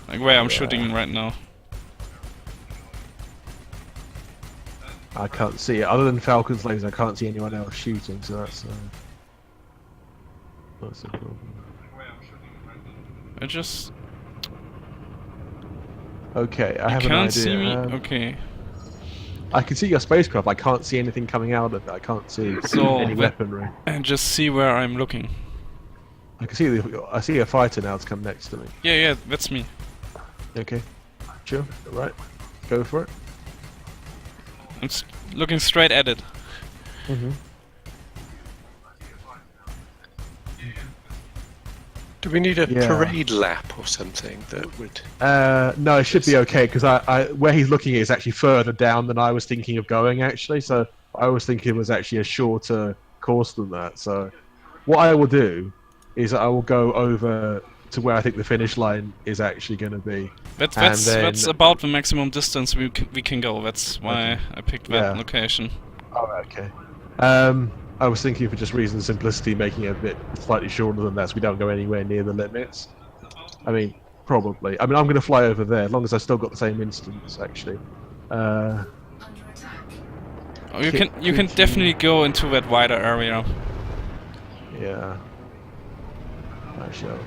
Like where I'm shooting right now. I can't see it. Other than Falcon's laser, I can't see anyone else shooting, so that's a problem. I just... Okay, I have You an idea. can't see me? Okay. I can see your spacecraft. I can't see anything coming out of it. I can't see So any weaponry. And just see where I'm looking. I can see I see a fighter now. It's come next to me. Yeah, that's me. Okay, sure. Right, go for it. I'm looking straight at it. Mm-hmm. Do we need a parade lap or something that would... No, it should be okay, because I where he's looking is actually further down than I was thinking of going, actually. So I was thinking it was actually a shorter course than that. So what I will do is I will go over to where I think the finish line is actually going to be. That's about the maximum distance we can go. That's why I picked that location. Oh, okay. I was thinking for just reason of simplicity, making it a bit slightly shorter than that, so we don't go anywhere near the limits. I mean, probably. I mean, I'm going to fly over there, as long as I still got the same instance, actually. Oh, you can definitely go into that wider area. Yeah. I shall.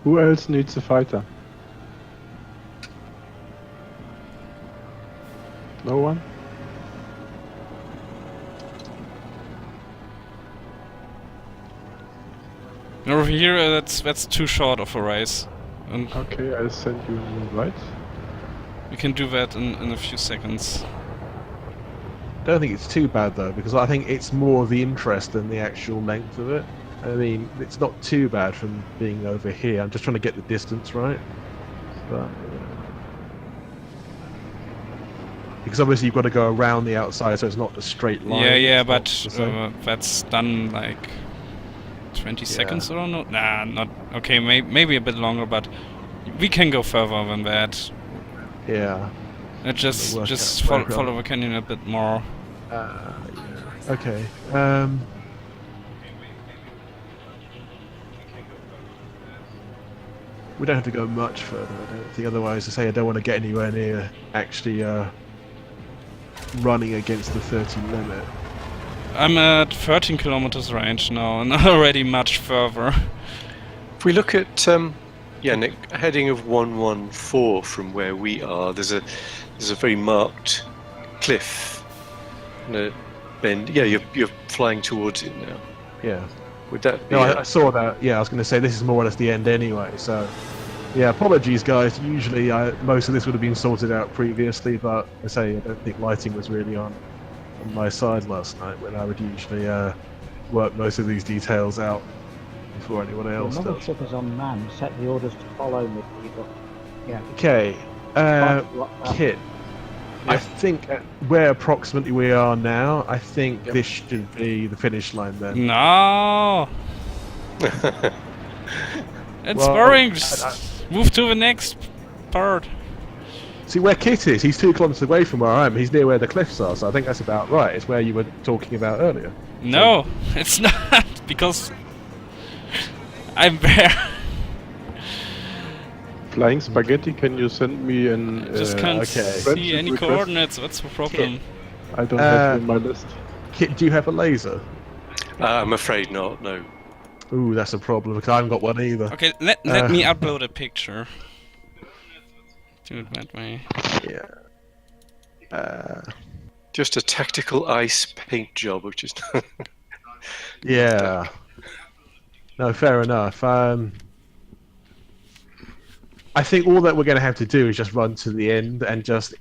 Who else needs a fighter? No one? Over here, that's too short of a race. And okay, I'll send you an invite. We can do that in a few seconds. I don't think it's too bad though, because I think it's more the interest than the actual length of it. I mean, it's not too bad from being over here. I'm just trying to get the distance right. But, because obviously you've got to go around the outside, so it's not a straight line. Yeah, but that's done like 20 seconds or no? Nah, not okay. Maybe a bit longer, but we can go further than that. Yeah. Just follow the canyon a bit more. Yeah. Okay. We don't have to go much further, I don't think. Otherwise, I say I don't want to get anywhere near actually running against the 30 limit. I'm at 13 kilometers range now, and already much further. If we look at Nick, a heading of 114 from where we are, there's a very marked cliff and a bend. Yeah, you're flying towards it now. Yeah. Would that be... No, I saw that. Yeah, I was going to say this is more or less the end anyway, so... Yeah, apologies guys. Usually most of this would have been sorted out previously, but I say I don't think lighting was really on my side last night, when I would usually work most of these details out before anyone else Another does. ship is on man. Set the orders to follow me. Yeah. Okay. Kit. I think where approximately we are now, I think Yep. this should be the finish line then. No! It's Well, boring! I- Just move to the next part. See where Kit is, he's 2 kilometers away from where I am. He's near where the cliffs are, so I think that's about right. It's where you were talking about earlier. No, it's not, because I'm there. Flying Spaghetti, can you send me an I just can't see friendship any request? coordinates. What's the problem? I don't have you in my list. Kit, do you have a laser? I'm afraid not. No. Ooh, that's a problem because I haven't got one either. Okay, let me upload a picture. Do it that way. Yeah. Just a tactical ice paint job, which is. Yeah. No, fair enough. I think all that we're going to have to do is just run to the end and just,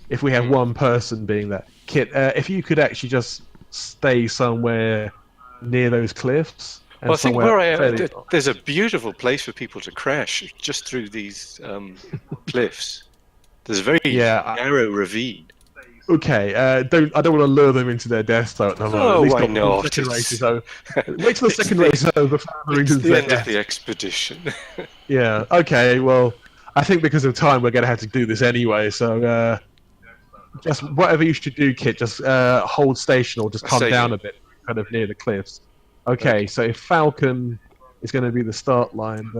if we have one person being that. Kit, if you could actually just stay somewhere near those cliffs. And Well, I think somewhere where I am, fairly- there's a beautiful place for people to crash just through these cliffs. There's a very narrow ravine. Okay, I don't want to lure them into their death though. At the moment. Oh, At least why not until not? the second race is over. Wait till the It's second the- race is over. Further It's into the their end of death. the expedition. Yeah. Okay. Well, I think because of time, we're going to have to do this anyway. So, just whatever you should do, Kit, just hold station or just come Stay down here. a bit, kind of near the cliffs. Okay. So if Falcon is going to be the start line,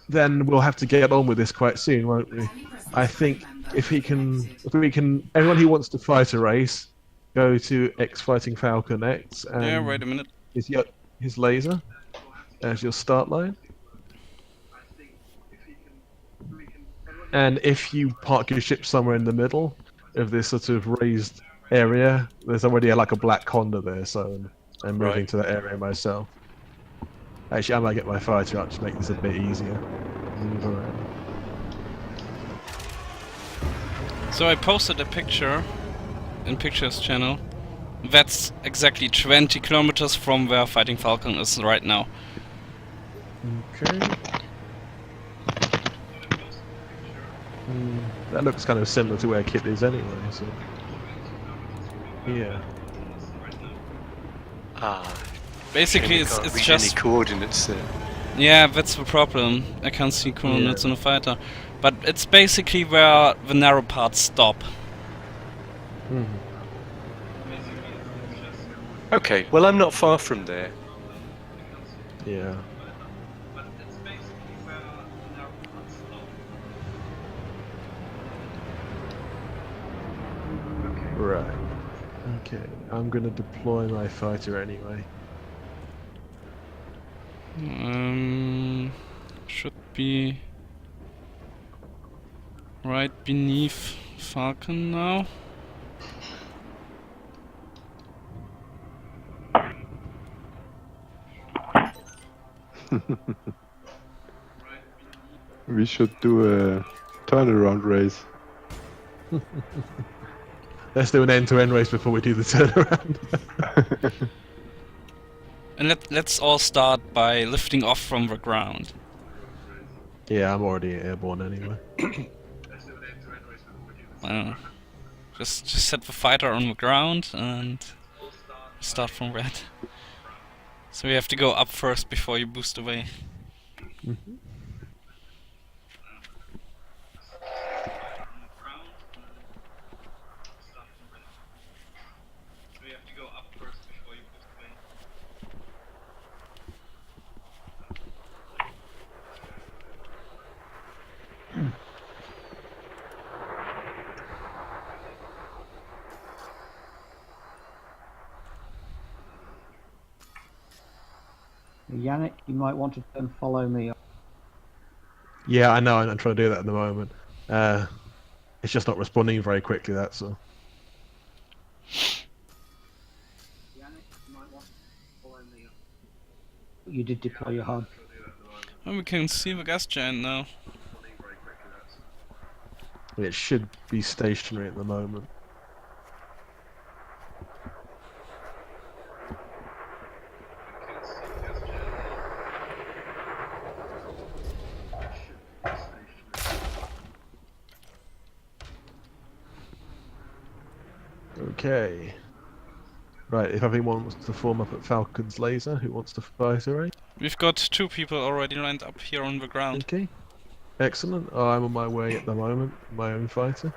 then we'll have to get on with this quite soon, won't we? I think if we can, everyone who wants to fight a race, go to X Fighting Falcon X and Yeah, wait a minute. his laser as your start line. And if you park your ship somewhere in the middle of this sort of raised area, there's already like a black Honda there, so I'm moving Right. to that area myself. Actually, I might get my fighter up to make this a bit easier. Move around. So I posted a picture in Pictures channel. That's exactly 20 kilometers from where Fighting Falcon is right now. Okay. That looks kind of similar to where Kit is anyway, so... Yeah. Basically, We it's can't read just... any coordinates there. Yeah, that's the problem. I can't see coordinates on a fighter. But it's basically where the narrow parts stop. Okay, well, I'm not far from there. Yeah. Right. Okay, I'm gonna deploy my fighter anyway. Should be right beneath Falcon now. We should do a turnaround race. Let's do an end-to-end race before we do the turnaround. And let's all start by lifting off from the ground. Yeah, I'm already airborne anyway. Just set the fighter on the ground and start from that. So we have to go up first before you boost away. Yannick, you might want to then follow me. Yeah, I know, I'm trying to do that at the moment. It's just not responding very quickly, that's all. You did deploy your hub. Oh, we can see the gas giant now. It should be stationary at the moment. Okay. Right, if everyone wants to form up at Falcon's Laser, who wants to fight already? We've got 2 people already lined up here on the ground. Okay. Excellent. I'm on my way at the moment, my own fighter.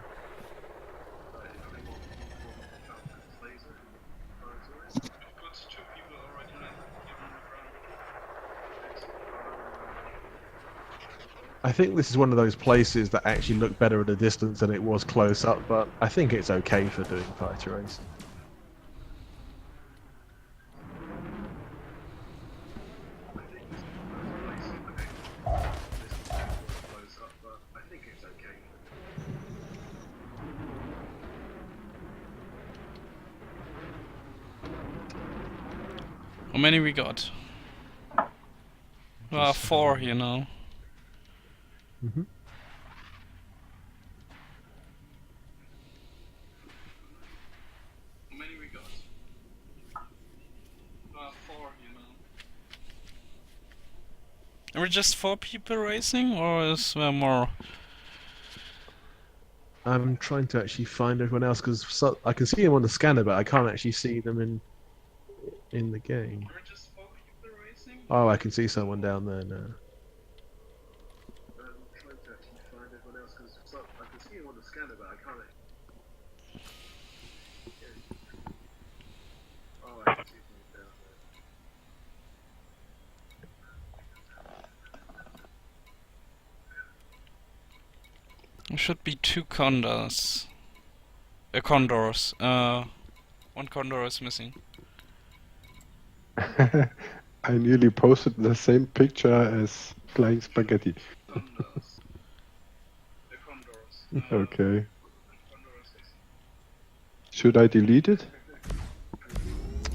I think this is one of those places that actually look better at a distance than it was close up, but I think it's okay for doing fighter racing. How many we got? 4, you know. Mm-hmm. How many we got? 4, you know. Are we just 4 people racing, or is there more? I'm trying to actually find everyone else because I can see them on the scanner, but I can't actually see them in the game. Are we just 4 people racing? Oh, I can see someone down there now. I'm trying to actually find everyone else because I can see him on the scanner, but I can't. Oh, I can see him down There should be 2 condors. Condors. 1 condor is missing. there. I nearly posted the same picture as flying spaghetti. Condors. The condors. Okay. Should I delete it?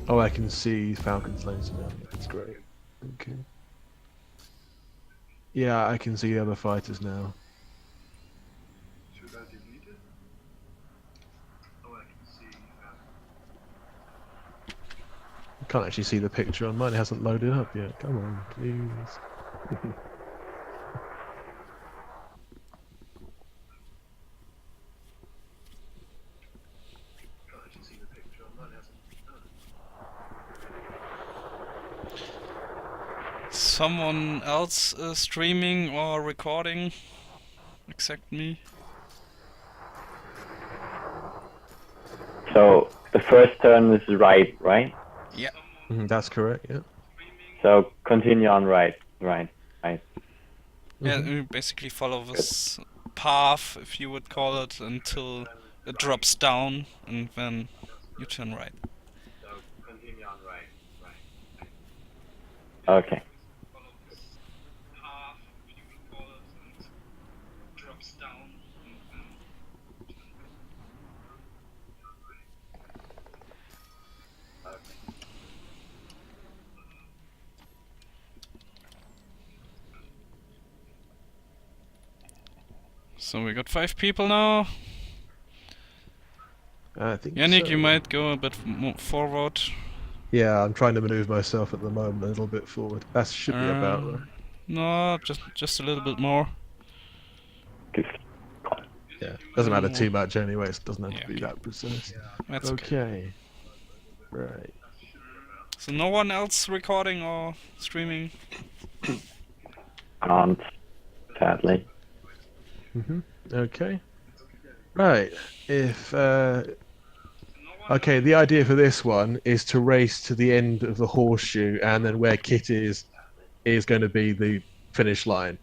Oh, I can see Falcon's Laser now. That's great. Okay. Yeah, I can see the other fighters now. Should I delete it? Oh, I can see. I can't actually see the picture on mine. It hasn't loaded up yet. Come on, please. Someone else streaming or recording? Except me. So the first turn is right? Yeah. That's correct, yeah. So continue on right. Yeah, we basically follow this path, if you would call it, until it drops down, and then you turn right. Okay. So we got 5 people now. I think Yannick, so. you might go a bit more forward. Yeah, I'm trying to manoeuvre myself at the moment a little bit forward. That should be about right. No, just a little bit more. Yeah, doesn't matter too much anyway. It doesn't have Yeah, to be okay. that precise. That's okay. Okay. Right. So no one else recording or streaming? Can't, sadly. Okay. Right. If okay, the idea for this one is to race to the end of the horseshoe, and then where Kit is going to be the finish line.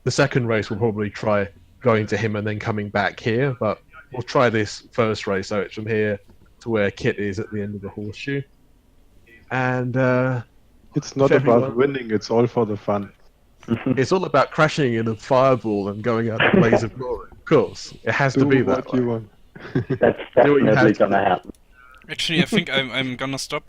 The second race we'll probably try going to him and then coming back here, but we'll try this first race, so it's from here to where Kit is at the end of the horseshoe. And It's not if about everyone- winning, it's all for the fun. it's all about crashing in a fireball and going out the blaze of glory. Of course, it has to Do be what that way. you want. That's Do what you have definitely to gonna do. happen. Actually, I think I'm gonna stop